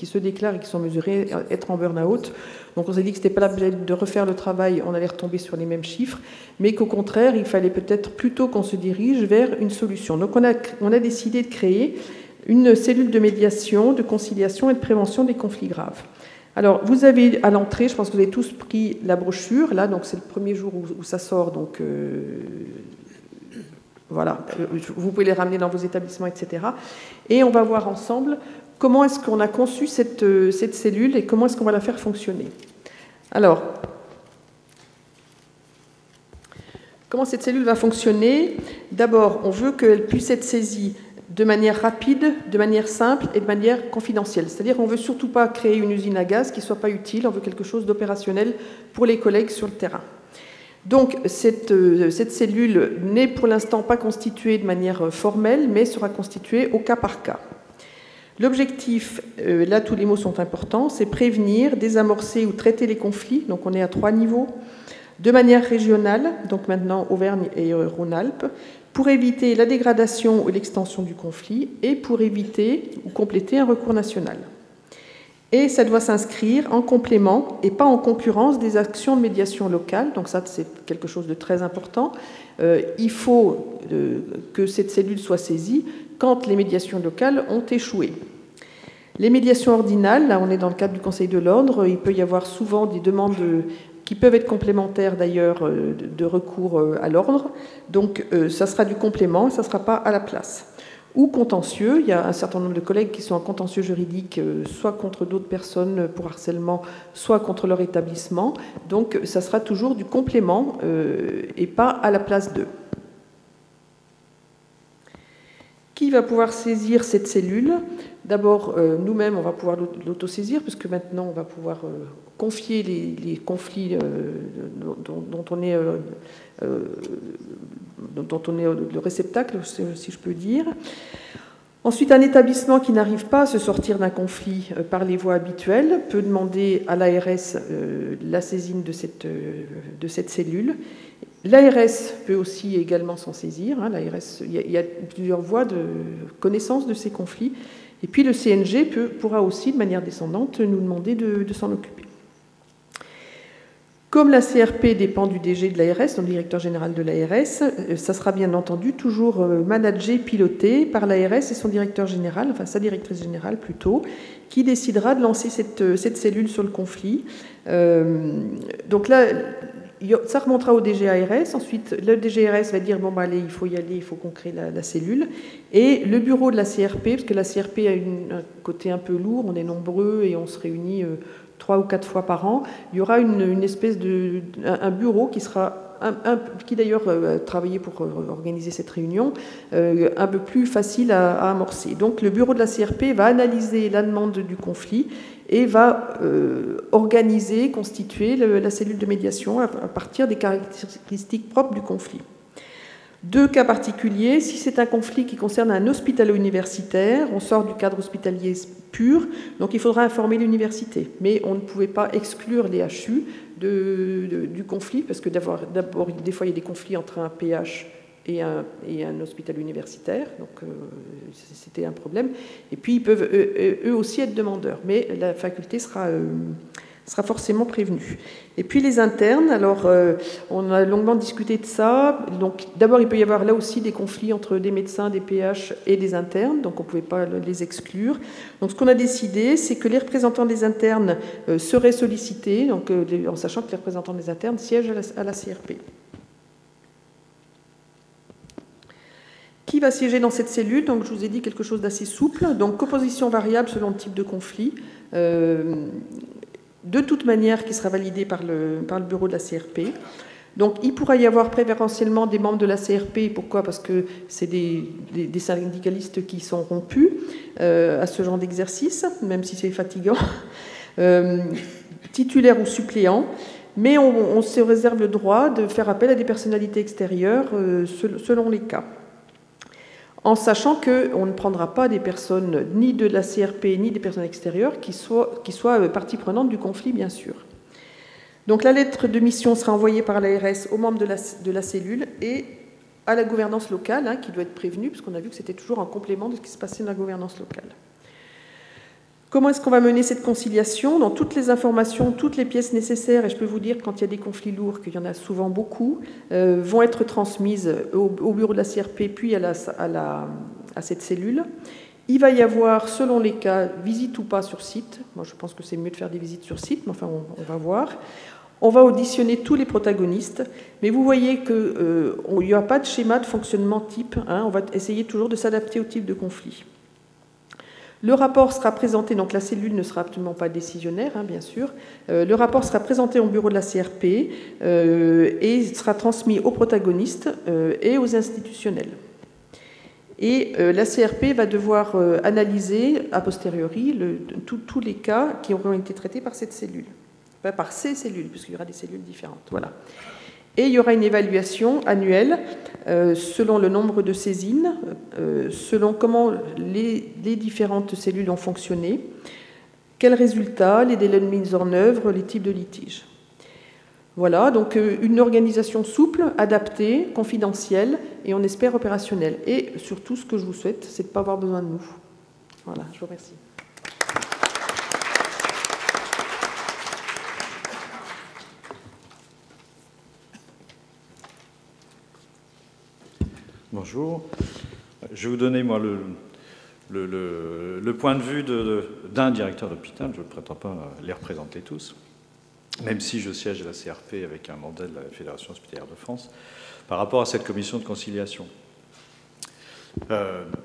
se déclarent et qui sont mesurés être en burn-out. Donc, on s'est dit que ce n'était pas la peine de refaire le travail, on allait retomber sur les mêmes chiffres, mais qu'au contraire, il fallait peut-être plutôt qu'on se dirige vers une solution. Donc, on a décidé de créer une cellule de médiation, de conciliation et de prévention des conflits graves. Alors, vous avez à l'entrée, je pense que vous avez tous pris la brochure, là, donc c'est le premier jour où ça sort, donc voilà, vous pouvez les ramener dans vos établissements, etc. Et on va voir ensemble comment est-ce qu'on a conçu cette cellule et comment est-ce qu'on va la faire fonctionner. Alors, comment cette cellule va fonctionner? D'abord, on veut qu'elle puisse être saisie de manière rapide, de manière simple et de manière confidentielle. C'est-à-dire qu'on ne veut surtout pas créer une usine à gaz qui ne soit pas utile, on veut quelque chose d'opérationnel pour les collègues sur le terrain. Donc cette cellule n'est pour l'instant pas constituée de manière formelle, mais sera constituée au cas par cas. L'objectif, là tous les mots sont importants, c'est prévenir, désamorcer ou traiter les conflits, donc on est à 3 niveaux, de manière régionale, donc maintenant Auvergne et Rhône-Alpes, pour éviter la dégradation ou l'extension du conflit et pour éviter ou compléter un recours national. Et ça doit s'inscrire en complément et pas en concurrence des actions de médiation locale. Donc ça, c'est quelque chose de très important. Il faut que cette cellule soit saisie quand les médiations locales ont échoué. Les médiations ordinales, là on est dans le cadre du Conseil de l'ordre, il peut y avoir souvent des demandes qui peuvent être complémentaires d'ailleurs de recours à l'ordre. Donc ça sera du complément, ça ne sera pas à la place. Ou contentieux, il y a un certain nombre de collègues qui sont en contentieux juridique, soit contre d'autres personnes pour harcèlement, soit contre leur établissement. Donc ça sera toujours du complément et pas à la place d'eux. Qui va pouvoir saisir cette cellule? D'abord, nous-mêmes, on va pouvoir l'autosaisir, puisque maintenant, on va pouvoir confier les conflits dont on est le réceptacle, si je peux dire. Ensuite, un établissement qui n'arrive pas à se sortir d'un conflit par les voies habituelles peut demander à l'ARS la saisine de cette cellule. L'ARS peut aussi également s'en saisir. L'ARS, il y a plusieurs voies de connaissance de ces conflits. Et puis le CNG pourra aussi, de manière descendante, nous demander de s'en occuper. Comme la CRP dépend du DG de l'ARS, donc le directeur général de l'ARS, ça sera bien entendu toujours managé, piloté par l'ARS et son directeur général, enfin sa directrice générale plutôt, qui décidera de lancer cette cellule sur le conflit. Donc là, ça remontera au DGARS. Ensuite, le DGARS va dire bon, bah, allez, il faut y aller, il faut qu'on crée la cellule. Et le bureau de la CRP, parce que la CRP a un côté un peu lourd, on est nombreux et on se réunit 3 ou 4 fois par an. Il y aura une espèce un bureau qui sera qui d'ailleurs a travaillé pour organiser cette réunion, un peu plus facile à amorcer. Donc le bureau de la CRP va analyser la demande du conflit et va organiser, constituer la cellule de médiation à partir des caractéristiques propres du conflit. 2 cas particuliers, si c'est un conflit qui concerne un hospitalo-universitaire, on sort du cadre hospitalier pur, donc il faudra informer l'université. Mais on ne pouvait pas exclure les HU du conflit, parce que d'abord, des fois, il y a des conflits entre un PH et un hospitalo-universitaire, donc c'était un problème. Et puis, ils peuvent eux aussi être demandeurs, mais la faculté sera forcément prévenue. Et puis les internes, alors on a longuement discuté de ça. Donc d'abord, il peut y avoir là aussi des conflits entre des médecins, des PH et des internes, donc on ne pouvait pas les exclure. Donc ce qu'on a décidé, c'est que les représentants des internes seraient sollicités, donc, en sachant que les représentants des internes siègent à la CRP. Qui va siéger dans cette cellule? Donc je vous ai dit quelque chose d'assez souple. Donc composition variable selon le type de conflit. De toute manière, qui sera validé par le bureau de la CRP. Donc, il pourra y avoir préférentiellement des membres de la CRP. Pourquoi? Parce que c'est des syndicalistes qui sont rompus à ce genre d'exercice, même si c'est fatigant, titulaires ou suppléants. Mais on se réserve le droit de faire appel à des personnalités extérieures selon les cas. En sachant qu'on ne prendra pas des personnes ni de la CRP ni des personnes extérieures qui soient partie prenante du conflit, bien sûr. Donc la lettre de mission sera envoyée par l'ARS aux membres de la cellule et à la gouvernance locale, hein, qui doit être prévenue, parce qu'on a vu que c'était toujours en complément de ce qui se passait dans la gouvernance locale. Comment est-ce qu'on va mener cette conciliation? Dans toutes les informations, toutes les pièces nécessaires, et je peux vous dire quand il y a des conflits lourds, qu'il y en a souvent beaucoup, vont être transmises au bureau de la CRP, puis à cette cellule. Il va y avoir, selon les cas, visite ou pas sur site. Moi, je pense que c'est mieux de faire des visites sur site, mais enfin, on va voir. On va auditionner tous les protagonistes, mais vous voyez qu'il n'y a pas de schéma de fonctionnement type. Hein, on va essayer toujours de s'adapter au type de conflit. Le rapport sera présenté, donc la cellule ne sera absolument pas décisionnaire, hein, bien sûr. Le rapport sera présenté au bureau de la CRP et sera transmis aux protagonistes et aux institutionnels. Et la CRP va devoir analyser a posteriori tous les cas qui auront été traités par cette cellule. Enfin, par ces cellules, puisqu'il y aura des cellules différentes. Voilà. Et il y aura une évaluation annuelle selon le nombre de saisines, selon comment les différentes cellules ont fonctionné, quels résultats, les délais de mise en œuvre, les types de litiges. Voilà, donc une organisation souple, adaptée, confidentielle et on espère opérationnelle. Et surtout, ce que je vous souhaite, c'est de ne pas avoir besoin de nous. Voilà, je vous remercie. Bonjour. Je vais vous donner, moi, le point de vue d'un directeur d'hôpital. Je ne prétends pas les représenter tous, même si je siège à la CRP avec un mandat de la Fédération hospitalière de France, par rapport à cette commission de conciliation.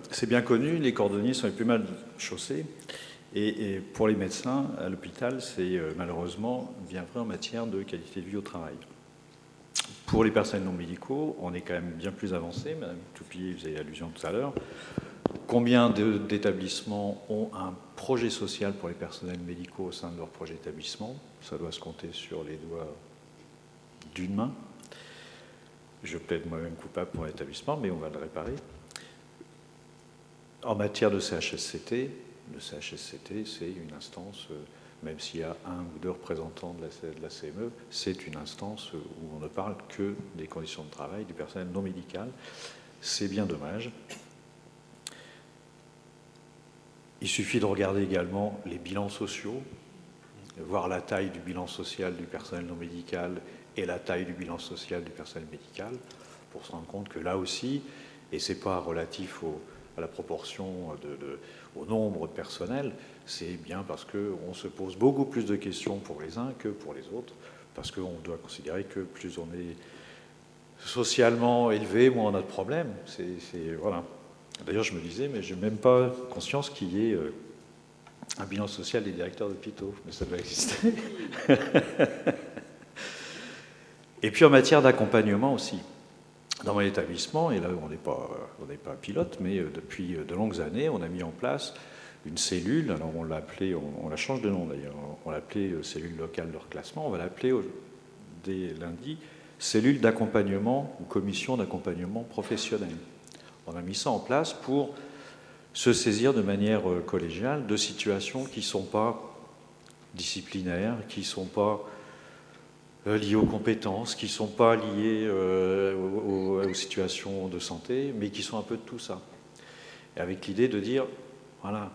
C'est bien connu, les cordonniers sont les plus mal chaussés, et pour les médecins, à l'hôpital, c'est malheureusement bien vrai en matière de qualité de vie au travail. Pour les personnels non médicaux, on est quand même bien plus avancé. Madame Toupillier faisait allusion tout à l'heure. Combien d'établissements ont un projet social pour les personnels médicaux au sein de leur projet d'établissement? Ça doit se compter sur les doigts d'une main. Je plaide moi-même coupable pour l'établissement, mais on va le réparer. En matière de CHSCT, le CHSCT, c'est une instance... même s'il y a un ou deux représentants de la CME, c'est une instance où on ne parle que des conditions de travail du personnel non médical. C'est bien dommage. Il suffit de regarder également les bilans sociaux, voir la taille du bilan social du personnel non médical et la taille du bilan social du personnel médical, pour se rendre compte que là aussi, et ce n'est pas relatif à la proportion au nombre de personnel, c'est bien parce qu'on se pose beaucoup plus de questions pour les uns que pour les autres, parce qu'on doit considérer que plus on est socialement élevé, moins on a de problèmes. Voilà. D'ailleurs, je me disais, mais je n'ai même pas conscience qu'il y ait un bilan social des directeurs d'hôpitaux, mais ça doit exister. Et puis en matière d'accompagnement aussi. Dans mon établissement, et là on n'est pas pilote, mais depuis de longues années, on a mis en place une cellule, alors on l'a appelée, on la change de nom d'ailleurs, on l'a appelée cellule locale de reclassement, on va l'appeler dès lundi cellule d'accompagnement ou commission d'accompagnement professionnel. On a mis ça en place pour se saisir de manière collégiale de situations qui ne sont pas disciplinaires, qui ne sont pas liées aux compétences, qui ne sont pas liées aux situations de santé, mais qui sont un peu de tout ça. Et avec l'idée de dire, voilà,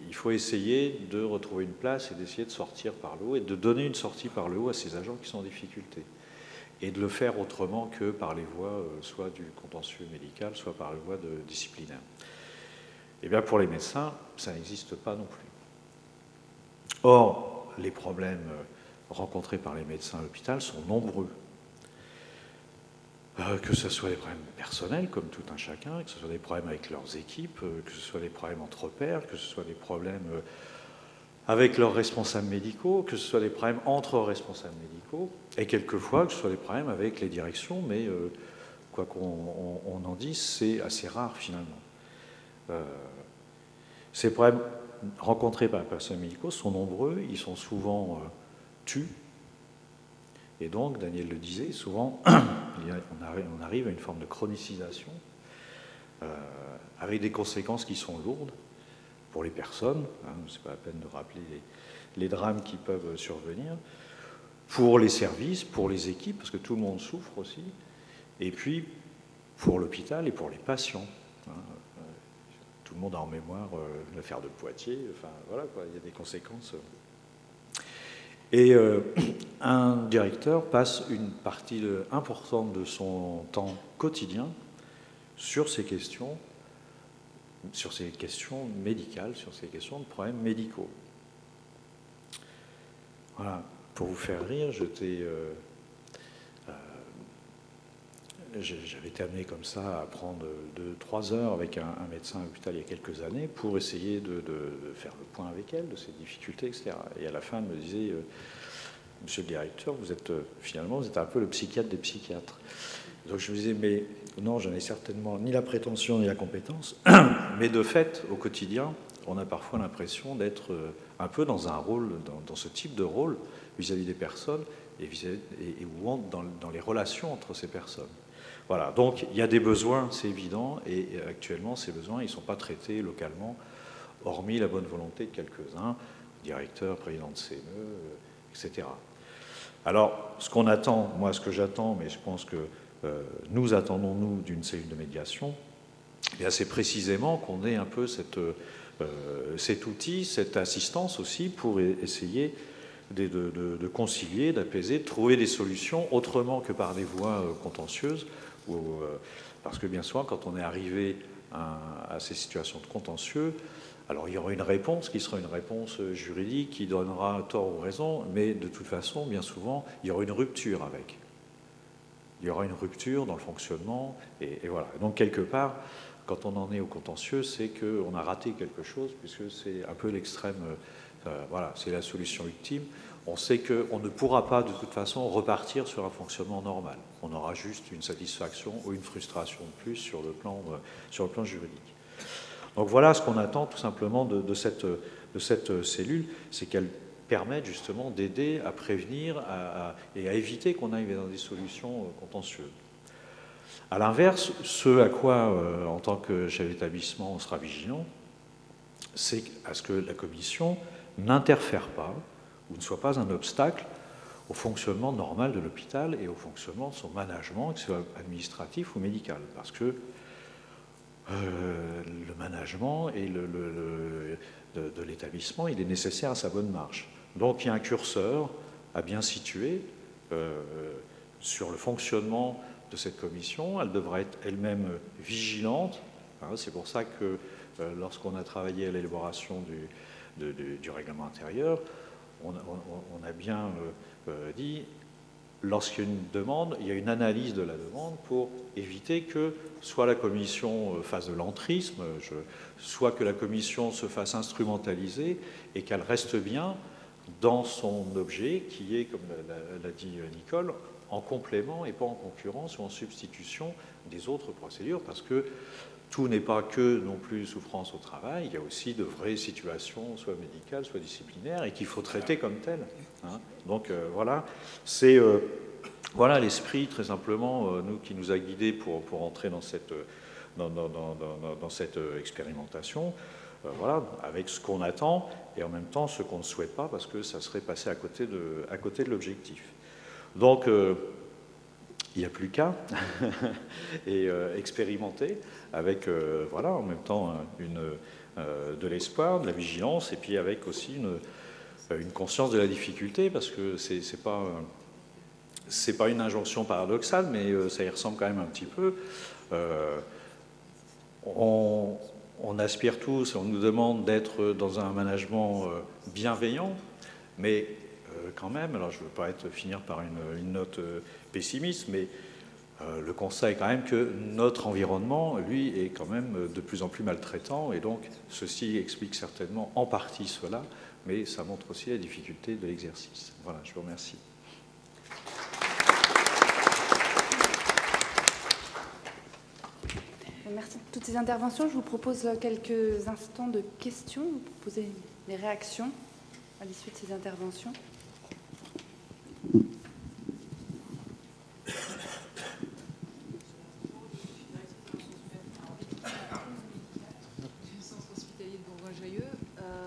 il faut essayer de retrouver une place et d'essayer de sortir par le haut et de donner une sortie par le haut à ces agents qui sont en difficulté. Et de le faire autrement que par les voies soit du contentieux médical, soit par les voies disciplinaires. Et bien pour les médecins, ça n'existe pas non plus. Or, les problèmes rencontrés par les médecins à l'hôpital sont nombreux. Que ce soit des problèmes personnels, comme tout un chacun, que ce soit des problèmes avec leurs équipes, que ce soit des problèmes entre pairs, que ce soit des problèmes avec leurs responsables médicaux, que ce soit des problèmes entre responsables médicaux, et quelquefois que ce soit des problèmes avec les directions, mais quoi qu'on en dise, c'est assez rare finalement. Ces problèmes rencontrés par les personnels médicaux sont nombreux, ils sont souvent tus. Et donc, Daniel le disait, souvent, on arrive à une forme de chronicisation avec des conséquences qui sont lourdes pour les personnes. Ce n'est pas la peine de rappeler les drames qui peuvent survenir. Pour les services, pour les équipes, parce que tout le monde souffre aussi. Et puis, pour l'hôpital et pour les patients. Tout le monde a en mémoire l'affaire de Poitiers, enfin voilà, quoi, il y a des conséquences. Et un directeur passe une partie importante de son temps quotidien sur ces questions médicales, sur ces questions de problèmes médicaux. Voilà, pour vous faire rire, j'avais été amené comme ça à prendre 2-3 heures avec un médecin à l'hôpital il y a quelques années pour essayer de faire le point avec elle, de ses difficultés, etc. Et à la fin, elle me disait, monsieur le directeur, vous êtes un peu le psychiatre des psychiatres. Donc je me disais, mais non, je n'ai certainement ni la prétention ni la compétence, mais de fait, au quotidien, on a parfois l'impression d'être un peu dans un rôle, dans ce type de rôle vis-à-vis des personnes et dans les relations entre ces personnes. Voilà, donc il y a des besoins, c'est évident, et actuellement, ces besoins, ils ne sont pas traités localement, hormis la bonne volonté de quelques-uns, directeurs, présidents de CME, etc. Alors, ce qu'on attend, moi, ce que j'attends, mais je pense que nous attendons, nous, d'une cellule de médiation, c'est précisément qu'on ait un peu cet outil, cette assistance aussi, pour essayer de concilier, d'apaiser, de trouver des solutions autrement que par des voies contentieuses, parce que bien souvent, quand on est arrivé à ces situations de contentieux, alors il y aura une réponse qui sera une réponse juridique qui donnera tort ou raison, mais de toute façon, bien souvent, il y aura une rupture avec. Il y aura une rupture dans le fonctionnement, et voilà. Donc quelque part, quand on en est au contentieux, c'est qu'on a raté quelque chose, puisque c'est un peu l'extrême, voilà, c'est la solution ultime. On sait qu'on ne pourra pas de toute façon repartir sur un fonctionnement normal. On aura juste une satisfaction ou une frustration de plus sur le plan juridique. Donc voilà ce qu'on attend tout simplement de cette cellule, c'est qu'elle permette justement d'aider à prévenir et à éviter qu'on aille dans des solutions contentieuses. À l'inverse, ce à quoi, en tant que chef d'établissement, on sera vigilant, c'est à ce que la commission n'interfère pas ou ne soit pas un obstacle au fonctionnement normal de l'hôpital et au fonctionnement de son management, que ce soit administratif ou médical. Parce que le management et de l'établissement, il est nécessaire à sa bonne marche. Donc il y a un curseur à bien situer sur le fonctionnement de cette commission. Elle devra être elle-même vigilante. C'est pour ça que lorsqu'on a travaillé à l'élaboration du règlement intérieur, on a bien dit, lorsqu'il y a une demande, il y a une analyse de la demande pour éviter que soit la commission fasse de l'entrisme, soit que la commission se fasse instrumentaliser et qu'elle reste bien dans son objet qui est, comme l'a dit Nicole, en complément et pas en concurrence ou en substitution des autres procédures, parce que tout n'est pas que non plus souffrance au travail, il y a aussi de vraies situations, soit médicales, soit disciplinaires, et qu'il faut traiter comme telles. Donc voilà, c'est voilà l'esprit, très simplement, nous, qui nous a guidés pour entrer dans cette expérimentation, voilà, avec ce qu'on attend, et en même temps ce qu'on ne souhaite pas, parce que ça serait passé à côté de l'objectif. Donc, il n'y a plus qu'à et expérimenter avec, voilà, en même temps de l'espoir, de la vigilance, et puis avec aussi une conscience de la difficulté, parce que c'est pas une injonction paradoxale, mais ça y ressemble quand même un petit peu. On aspire tous, on nous demande d'être dans un management bienveillant, mais quand même, alors je ne veux pas finir par une note pessimiste, mais le constat est quand même que notre environnement, lui, est quand même de plus en plus maltraitant, et donc ceci explique certainement en partie cela, mais ça montre aussi la difficulté de l'exercice. Voilà, je vous remercie. Merci pour toutes ces interventions. Je vous propose quelques instants de questions. Vous proposez des réactions à l'issue de ces interventions.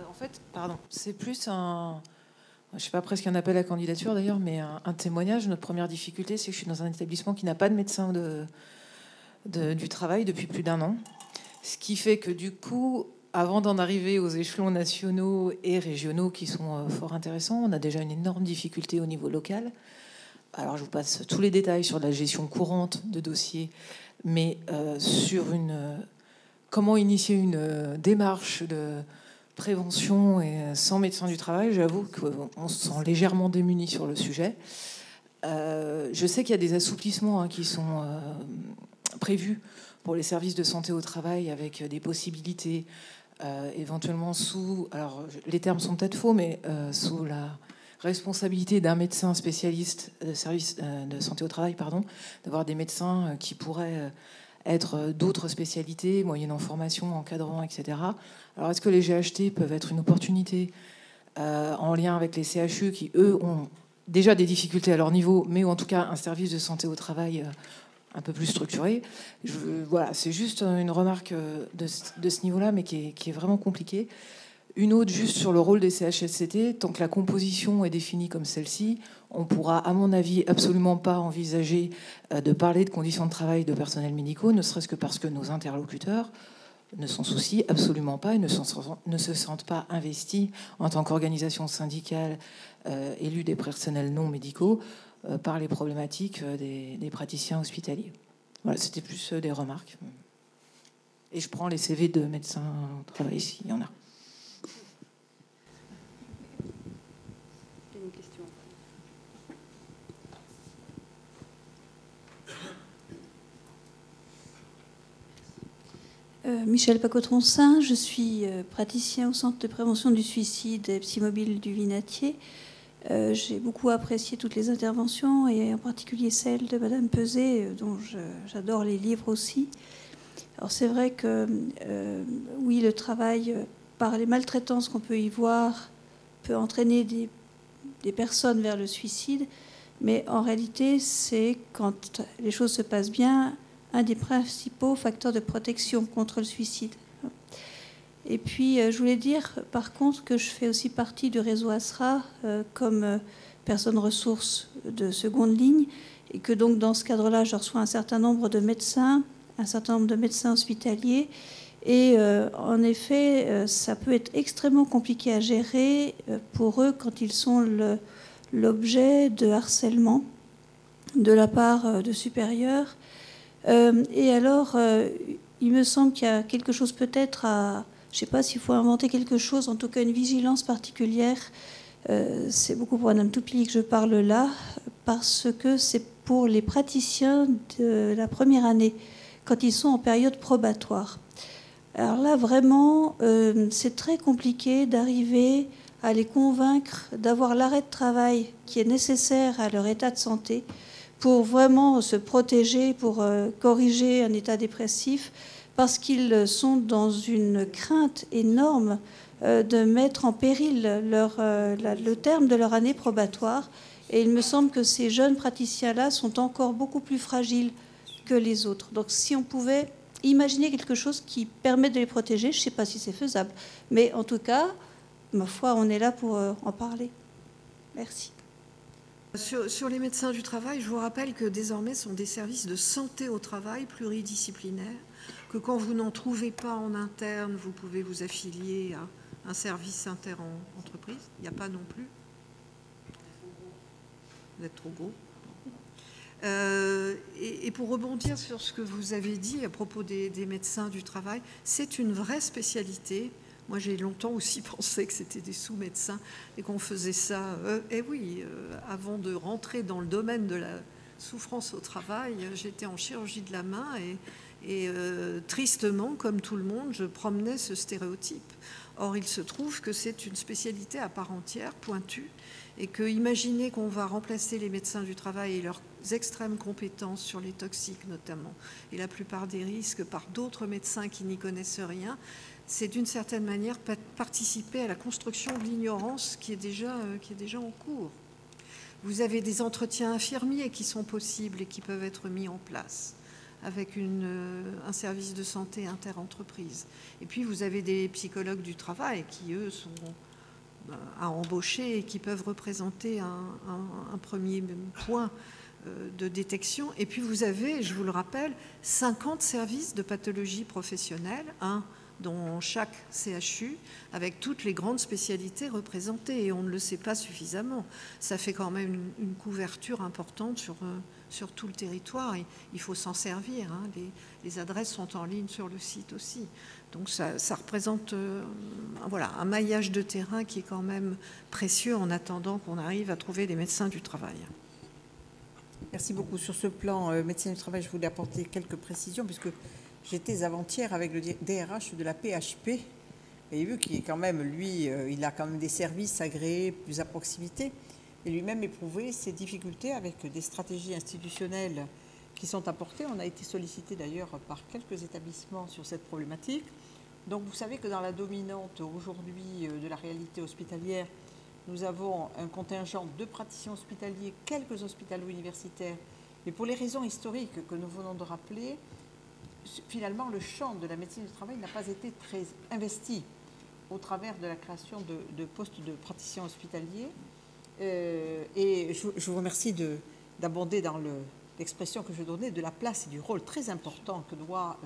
En fait, pardon, c'est plus un, je sais pas, presque un appel à candidature d'ailleurs, mais un témoignage. Notre première difficulté, c'est que je suis dans un établissement qui n'a pas de médecin du travail depuis plus d'1 an. Ce qui fait que du coup, avant d'en arriver aux échelons nationaux et régionaux qui sont fort intéressants, on a déjà une énorme difficulté au niveau local. Alors je vous passe tous les détails sur la gestion courante de dossiers, mais sur comment initier une démarche de prévention et sans médecin du travail, j'avoue qu'on se sent légèrement démuni sur le sujet. Je sais qu'il y a des assouplissements qui sont prévus pour les services de santé au travail avec des possibilités éventuellement sous, alors les termes sont peut-être faux, mais sous la responsabilité d'un médecin spécialiste de service de santé au travail, pardon, d'avoir des médecins qui pourraient être d'autres spécialités, moyennant formation, encadrant, etc. Alors, est-ce que les GHT peuvent être une opportunité en lien avec les CHU qui, eux, ont déjà des difficultés à leur niveau, mais en tout cas un service de santé au travail un peu plus structuré. Voilà, c'est juste une remarque de ce niveau-là, mais qui est vraiment compliquée. Une autre juste sur le rôle des CHSCT. Tant que la composition est définie comme celle-ci, on pourra, à mon avis, absolument pas envisager de parler de conditions de travail de personnels médicaux, ne serait-ce que parce que nos interlocuteurs ne s'en soucient absolument pas et ne se sentent pas investis en tant qu'organisation syndicale élue des personnels non médicaux par les problématiques des praticiens hospitaliers. Voilà, c'était plus des remarques. Et je prends les CV de médecins au travail s'il y en a. Michel Pacot-Troncin, je suis praticien au Centre de prévention du suicide et psymobile du Vinatier. J'ai beaucoup apprécié toutes les interventions et en particulier celle de Madame Peset, dont j'adore les livres aussi. Alors c'est vrai que oui, le travail par les maltraitances qu'on peut y voir peut entraîner des personnes vers le suicide, mais en réalité c'est quand les choses se passent bien un des principaux facteurs de protection contre le suicide. Et puis, je voulais dire, par contre, que je fais aussi partie du réseau ASRA comme personne ressource de seconde ligne, et que donc, dans ce cadre-là, je reçois un certain nombre de médecins hospitaliers, et en effet, ça peut être extrêmement compliqué à gérer pour eux quand ils sont l'objet de harcèlement de la part de supérieurs. Et alors, il me semble qu'il y a quelque chose peut-être à... Je ne sais pas s'il faut inventer quelque chose, en tout cas une vigilance particulière. C'est beaucoup pour Madame Toupilly que je parle là, parce que c'est pour les praticiens de la première année, quand ils sont en période probatoire. Alors là, vraiment, c'est très compliqué d'arriver à les convaincre d'avoir l'arrêt de travail qui est nécessaire à leur état de santé, pour vraiment se protéger, pour corriger un état dépressif, parce qu'ils sont dans une crainte énorme de mettre en péril le terme de leur année probatoire. Et il me semble que ces jeunes praticiens-là sont encore beaucoup plus fragiles que les autres. Donc si on pouvait imaginer quelque chose qui permet de les protéger, je ne sais pas si c'est faisable, mais en tout cas, ma foi, on est là pour en parler. Merci. Sur les médecins du travail, je vous rappelle que désormais ce sont des services de santé au travail pluridisciplinaires, que quand vous n'en trouvez pas en interne, vous pouvez vous affilier à un service inter-entreprise. Il n'y a pas non plus. Vous êtes trop gros. Et pour rebondir sur ce que vous avez dit à propos des médecins du travail, c'est une vraie spécialité. Moi, j'ai longtemps aussi pensé que c'était des sous-médecins et qu'on faisait ça. Et oui, avant de rentrer dans le domaine de la souffrance au travail, j'étais en chirurgie de la main et tristement, comme tout le monde, je promenais ce stéréotype. Or, il se trouve que c'est une spécialité à part entière, pointue, et que imaginer qu'on va remplacer les médecins du travail et leurs extrêmes compétences sur les toxiques notamment, et la plupart des risques par d'autres médecins qui n'y connaissent rien, c'est d'une certaine manière participer à la construction de l'ignorance qui est déjà en cours. Vous avez des entretiens infirmiers qui sont possibles et qui peuvent être mis en place avec un service de santé inter-entreprise. Et puis vous avez des psychologues du travail qui, eux, sont à embaucher et qui peuvent représenter un premier point de détection. Et puis vous avez, je vous le rappelle, 50 services de pathologie professionnelle, dont chaque CHU, avec toutes les grandes spécialités représentées, et on ne le sait pas suffisamment. Ça fait quand même une couverture importante sur tout le territoire, et il faut s'en servir. Les adresses sont en ligne sur le site aussi. Donc ça représente voilà, un maillage de terrain qui est quand même précieux en attendant qu'on arrive à trouver des médecins du travail. Merci beaucoup. Sur ce plan médecin du travail, je voulais apporter quelques précisions, puisque j'étais avant-hier avec le DRH de la PHP. Vous avez vu qu'il est quand même, lui, il a quand même des services agréés plus à proximité. Et lui-même éprouvait ses difficultés avec des stratégies institutionnelles qui sont apportées. On a été sollicité d'ailleurs par quelques établissements sur cette problématique. Donc vous savez que dans la dominante aujourd'hui de la réalité hospitalière, nous avons un contingent de praticiens hospitaliers, quelques hospitalo-universitaires. Mais pour les raisons historiques que nous venons de rappeler, finalement, le champ de la médecine du travail n'a pas été très investi au travers de la création de postes de praticiens hospitaliers. Et je vous remercie d'abonder dans l'expression que je donnais de la place et du rôle très important que doit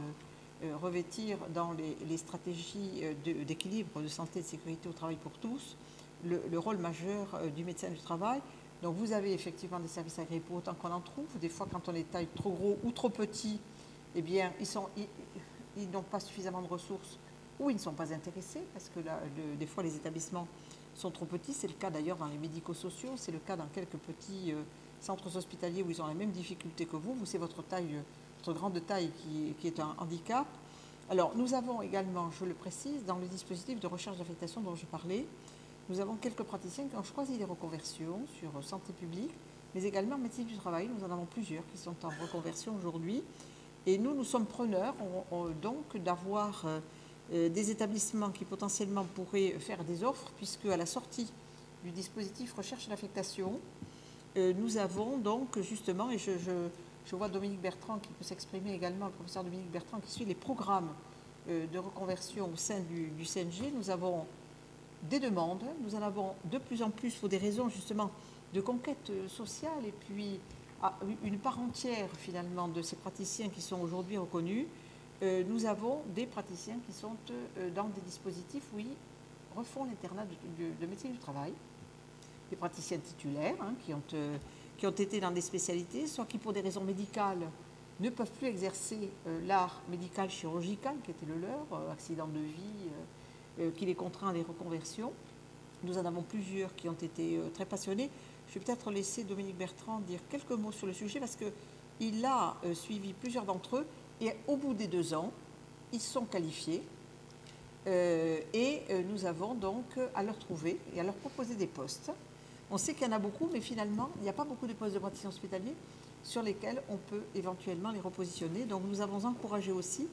revêtir dans les stratégies d'équilibre de santé et de sécurité au travail pour tous, le rôle majeur du médecin du travail. Donc vous avez effectivement des services agréés pour autant qu'on en trouve. Des fois, quand on les taille trop gros ou trop petits, eh bien, ils n'ont pas suffisamment de ressources ou ils ne sont pas intéressés parce que là, des fois, les établissements sont trop petits. C'est le cas d'ailleurs dans les médico-sociaux, c'est le cas dans quelques petits centres hospitaliers où ils ont la même difficulté que vous. Vous, c'est votre taille, votre grande taille qui est un handicap. Alors, nous avons également, je le précise, dans le dispositif de recherche d'affectation dont je parlais, nous avons quelques praticiens qui ont choisi des reconversions sur santé publique, mais également médecine du travail. Nous en avons plusieurs qui sont en reconversion aujourd'hui. Et nous sommes preneurs donc d'avoir des établissements qui potentiellement pourraient faire des offres, puisque à la sortie du dispositif recherche d'affectation, nous avons donc justement, et je vois Dominique Bertrand qui peut s'exprimer également, le professeur Dominique Bertrand qui suit les programmes de reconversion au sein du CNG, nous avons des demandes, nous en avons de plus en plus pour des raisons justement de conquête sociale et puis une part entière finalement de ces praticiens qui sont aujourd'hui reconnus. Nous avons des praticiens qui sont dans des dispositifs où ils refont l'internat de médecine du travail, des praticiens titulaires qui ont été dans des spécialités, soit qui pour des raisons médicales ne peuvent plus exercer l'art médical chirurgical qui était le leur, accident de vie, qui les contraint à des reconversions. Nous en avons plusieurs qui ont été très passionnés. Je vais peut-être laisser Dominique Bertrand dire quelques mots sur le sujet parce qu'il a suivi plusieurs d'entre eux et au bout des 2 ans, ils sont qualifiés et nous avons donc à leur trouver et à leur proposer des postes. On sait qu'il y en a beaucoup, mais finalement, il n'y a pas beaucoup de postes de praticiens hospitaliers sur lesquels on peut éventuellement les repositionner. Donc nous avons encouragé aussi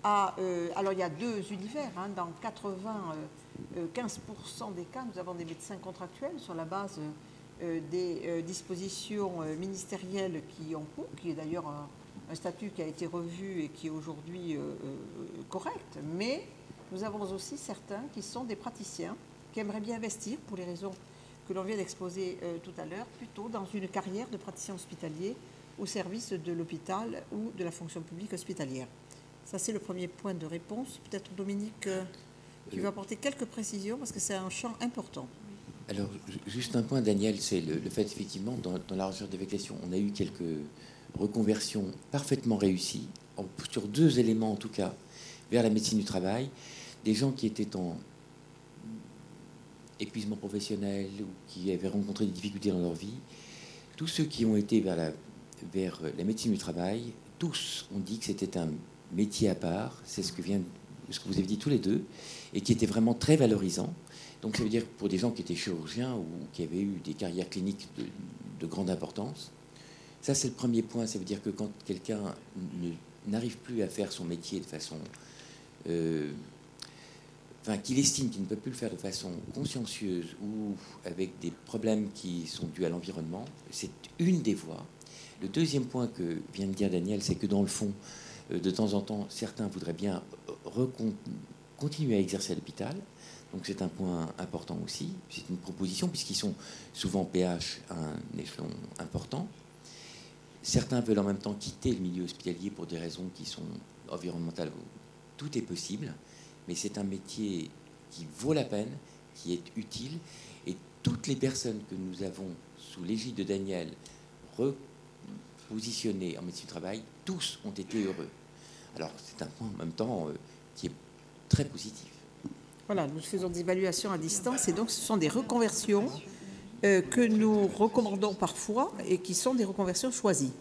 alors il y a 2 univers, dans 15% des cas, nous avons des médecins contractuels sur la base des dispositions ministérielles qui ont cours, qui est d'ailleurs un statut qui a été revu et qui est aujourd'hui correct, mais nous avons aussi certains qui sont des praticiens qui aimeraient bien investir, pour les raisons que l'on vient d'exposer tout à l'heure, plutôt dans une carrière de praticien hospitalier au service de l'hôpital ou de la fonction publique hospitalière. Ça, c'est le premier point de réponse. Peut-être, Dominique, tu vas apporter quelques précisions, parce que c'est un champ important. Alors, juste un point, Daniel, c'est le fait, effectivement, dans la recherche d'affectation, on a eu quelques reconversions parfaitement réussies, sur 2 éléments en tout cas, vers la médecine du travail, des gens qui étaient en épuisement professionnel ou qui avaient rencontré des difficultés dans leur vie. Tous ceux qui ont été vers la médecine du travail, tous ont dit que c'était un métier à part, c'est ce que vous avez dit tous les deux, et qui était vraiment très valorisant. Donc ça veut dire pour des gens qui étaient chirurgiens ou qui avaient eu des carrières cliniques de grande importance. Ça, c'est le premier point. Ça veut dire que quand quelqu'un n'arrive plus à faire son métier de façon... qu'il estime qu'il ne peut plus le faire de façon consciencieuse ou avec des problèmes qui sont dus à l'environnement, c'est une des voies. Le deuxième point que vient de dire Daniel, c'est que dans le fond, de temps en temps, certains voudraient bien continuer à exercer à l'hôpital. Donc c'est un point important aussi. C'est une proposition puisqu'ils sont souvent PH à un échelon important. Certains veulent en même temps quitter le milieu hospitalier pour des raisons qui sont environnementales. Tout est possible, mais c'est un métier qui vaut la peine, qui est utile. Et toutes les personnes que nous avons sous l'égide de Daniel repositionnées en médecine du travail, tous ont été heureux. Alors c'est un point en même temps qui est très positif. Voilà, nous faisons des évaluations à distance et donc ce sont des reconversions que nous recommandons parfois et qui sont des reconversions choisies.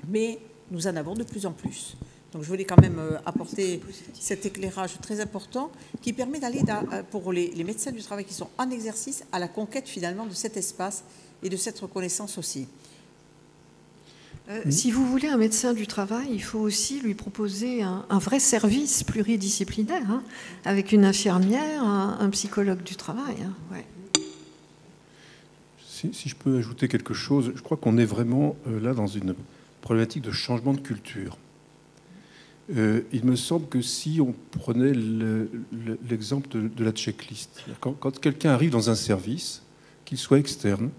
Mais nous en avons de plus en plus. Donc je voulais quand même apporter cet éclairage très important qui permet d'aller pour les médecins du travail qui sont en exercice à la conquête finalement de cet espace et de cette reconnaissance aussi. Si vous voulez un médecin du travail, il faut aussi lui proposer un vrai service pluridisciplinaire, hein, avec une infirmière, un psychologue du travail. Hein, ouais. Si je peux ajouter quelque chose, je crois qu'on est vraiment là dans une problématique de changement de culture. Il me semble que si on prenait l'exemple de la checklist, quand quelqu'un arrive dans un service, qu'il soit externe,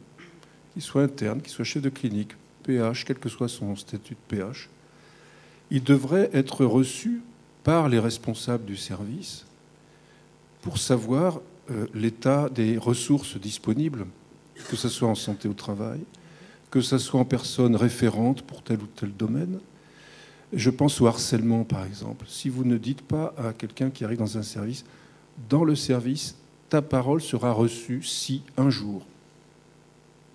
qu'il soit interne, qu'il soit chef de clinique, PH, quel que soit son statut de PH, il devrait être reçu par les responsables du service pour savoir l'état des ressources disponibles, que ce soit en santé au travail, que ce soit en personne référente pour tel ou tel domaine. Je pense au harcèlement, par exemple. Si vous ne dites pas à quelqu'un qui arrive dans un service, dans le service, ta parole sera reçue si un jour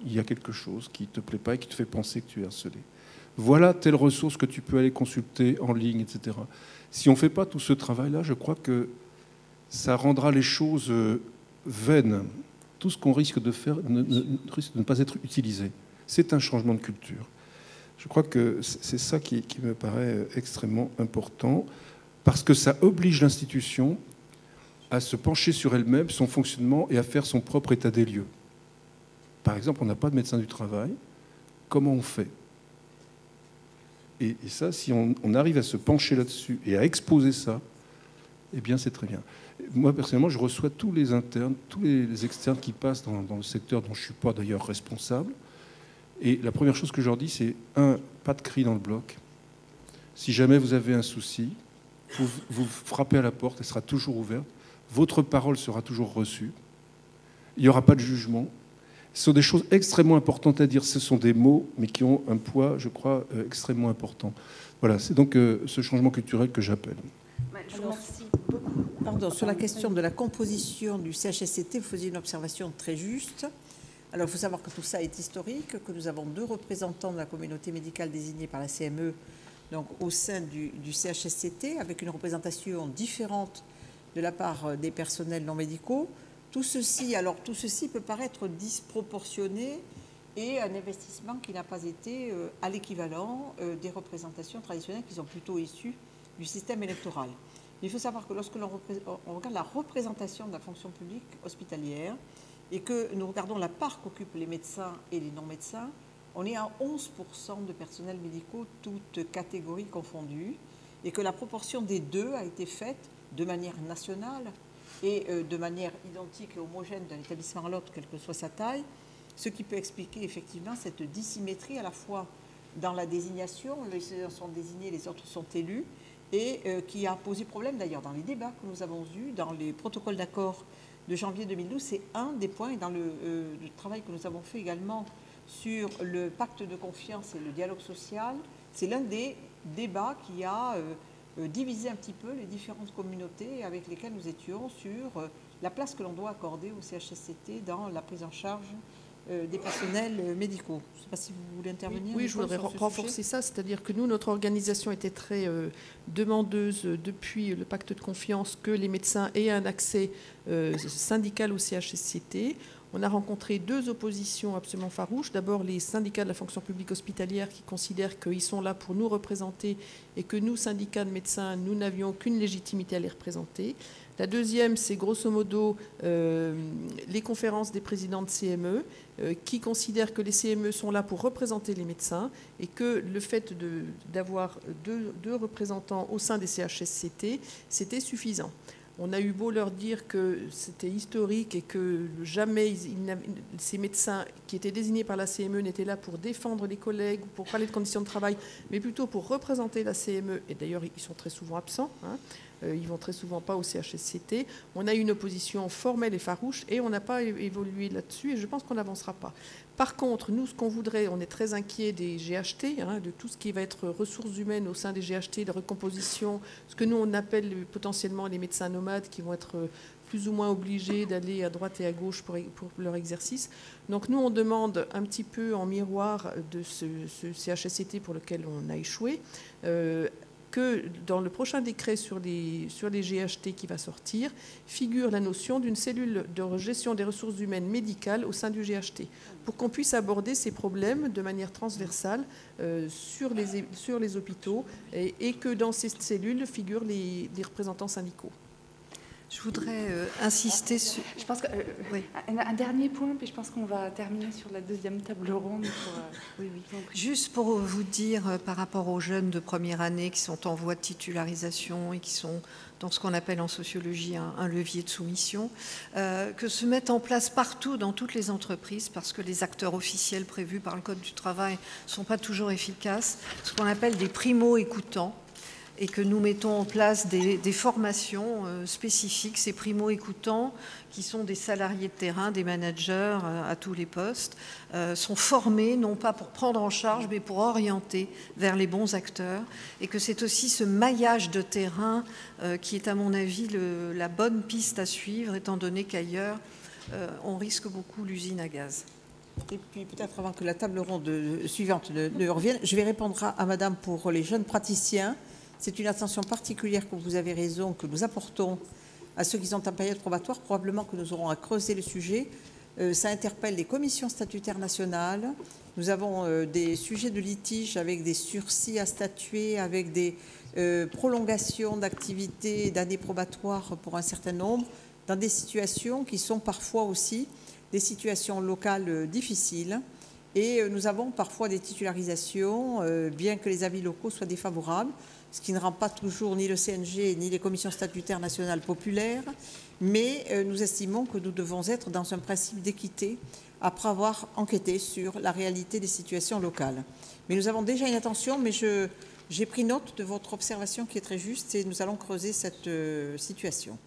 il y a quelque chose qui ne te plaît pas et qui te fait penser que tu es harcelé. Voilà telle ressource que tu peux aller consulter en ligne, etc. Si on ne fait pas tout ce travail-là, je crois que ça rendra les choses vaines. Tout ce qu'on risque de faire risque de ne pas être utilisé. C'est un changement de culture. Je crois que c'est ça qui me paraît extrêmement important, parce que ça oblige l'institution à se pencher sur elle-même, son fonctionnement, et à faire son propre état des lieux. Par exemple, on n'a pas de médecin du travail. Comment on fait ? Et ça, si on arrive à se pencher là-dessus et à exposer ça, eh bien, c'est très bien. Moi, personnellement, je reçois tous les internes, tous les externes qui passent dans le secteur dont je ne suis pas d'ailleurs responsable. Et la première chose que je leur dis, c'est pas de cri dans le bloc. Si jamais vous avez un souci, vous frappez à la porte, elle sera toujours ouverte. Votre parole sera toujours reçue. Il n'y aura pas de jugement. Ce sont des choses extrêmement importantes à dire. Ce sont des mots, mais qui ont un poids, je crois, extrêmement important. Voilà, c'est donc ce changement culturel que j'appelle. Je vous remercie beaucoup. Pardon, sur la question de la composition du CHSCT, vous faisiez une observation très juste. Alors, il faut savoir que tout ça est historique, que nous avons 2 représentants de la communauté médicale désignés par la CME, donc au sein du CHSCT, avec une représentation différente de la part des personnels non médicaux. Tout ceci peut paraître disproportionné et un investissement qui n'a pas été à l'équivalent des représentations traditionnelles qui sont plutôt issues du système électoral. Il faut savoir que lorsque l'on regarde la représentation de la fonction publique hospitalière et que nous regardons la part qu'occupent les médecins et les non-médecins, on est à 11% de personnels médicaux, toutes catégories confondues, et que la proportion des deux a été faite de manière nationale et de manière identique et homogène d'un établissement à l'autre, quelle que soit sa taille, ce qui peut expliquer effectivement cette dissymétrie à la fois dans la désignation, les uns sont désignés, les autres sont élus, et qui a posé problème d'ailleurs dans les débats que nous avons eus, dans les protocoles d'accord de janvier 2012, c'est un des points, et dans le travail que nous avons fait également sur le pacte de confiance et le dialogue social, c'est l'un des débats qui a diviser un petit peu les différentes communautés avec lesquelles nous étions sur la place que l'on doit accorder au CHSCT dans la prise en charge des personnels médicaux. Je ne sais pas si vous voulez intervenir. Oui, je voudrais renforcer ça, c'est-à-dire que nous, notre organisation était très demandeuse depuis le pacte de confiance que les médecins aient un accès syndical au CHSCT. On a rencontré 2 oppositions absolument farouches. D'abord, les syndicats de la fonction publique hospitalière qui considèrent qu'ils sont là pour nous représenter et que nous, syndicats de médecins, nous n'avions aucune légitimité à les représenter. La deuxième, c'est grosso modo les conférences des présidents de CME qui considèrent que les CME sont là pour représenter les médecins et que le fait d'avoir deux représentants au sein des CHSCT, c'était suffisant. On a eu beau leur dire que c'était historique et que jamais ces médecins qui étaient désignés par la CME n'étaient là pour défendre les collègues ou pour parler de conditions de travail, mais plutôt pour représenter la CME. Et d'ailleurs, ils sont très souvent absents. Ils vont très souvent pas au CHSCT. On a eu une opposition formelle et farouche et on n'a pas évolué là-dessus et je pense qu'on n'avancera pas. Par contre, nous, ce qu'on voudrait, on est très inquiets des GHT, de tout ce qui va être ressources humaines au sein des GHT, de recomposition, ce que nous, on appelle potentiellement les médecins nomades qui vont être plus ou moins obligés d'aller à droite et à gauche pour leur exercice. Donc nous, on demande un petit peu en miroir de ce CHSCT pour lequel on a échoué, que dans le prochain décret sur les GHT qui va sortir, figure la notion d'une cellule de gestion des ressources humaines médicales au sein du GHT, pour qu'on puisse aborder ces problèmes de manière transversale sur les hôpitaux et que dans ces cellules figurent les représentants syndicaux. Je voudrais insister sur... Je pense que, oui. Un dernier point, puis je pense qu'on va terminer sur la deuxième table ronde. Oui. Juste pour vous dire, par rapport aux jeunes de première année qui sont en voie de titularisation et qui sont dans ce qu'on appelle en sociologie un levier de soumission, que se mettent en place partout dans toutes les entreprises, parce que les acteurs officiels prévus par le Code du travail ne sont pas toujours efficaces, ce qu'on appelle des primo-écoutants, et que nous mettons en place des formations spécifiques, ces primo-écoutants, qui sont des salariés de terrain, des managers à tous les postes, sont formés non pas pour prendre en charge, mais pour orienter vers les bons acteurs, et que c'est aussi ce maillage de terrain qui est, à mon avis, la bonne piste à suivre, étant donné qu'ailleurs, on risque beaucoup l'usine à gaz. Et puis peut-être avant que la table ronde suivante ne revienne, je vais répondre à Madame pour les jeunes praticiens. C'est une attention particulière, que vous avez raison, que nous apportons à ceux qui sont en période probatoire. Probablement que nous aurons à creuser le sujet. Ça interpelle les commissions statutaires nationales. Nous avons des sujets de litige avec des sursis à statuer, avec des prolongations d'activités, d'années probatoires pour un certain nombre, dans des situations qui sont parfois aussi des situations locales difficiles. Et nous avons parfois des titularisations, bien que les avis locaux soient défavorables, ce qui ne rend pas toujours ni le CNG ni les commissions statutaires nationales populaires, mais nous estimons que nous devons être dans un principe d'équité après avoir enquêté sur la réalité des situations locales. Mais nous avons déjà une attention, mais j'ai pris note de votre observation qui est très juste et nous allons creuser cette situation.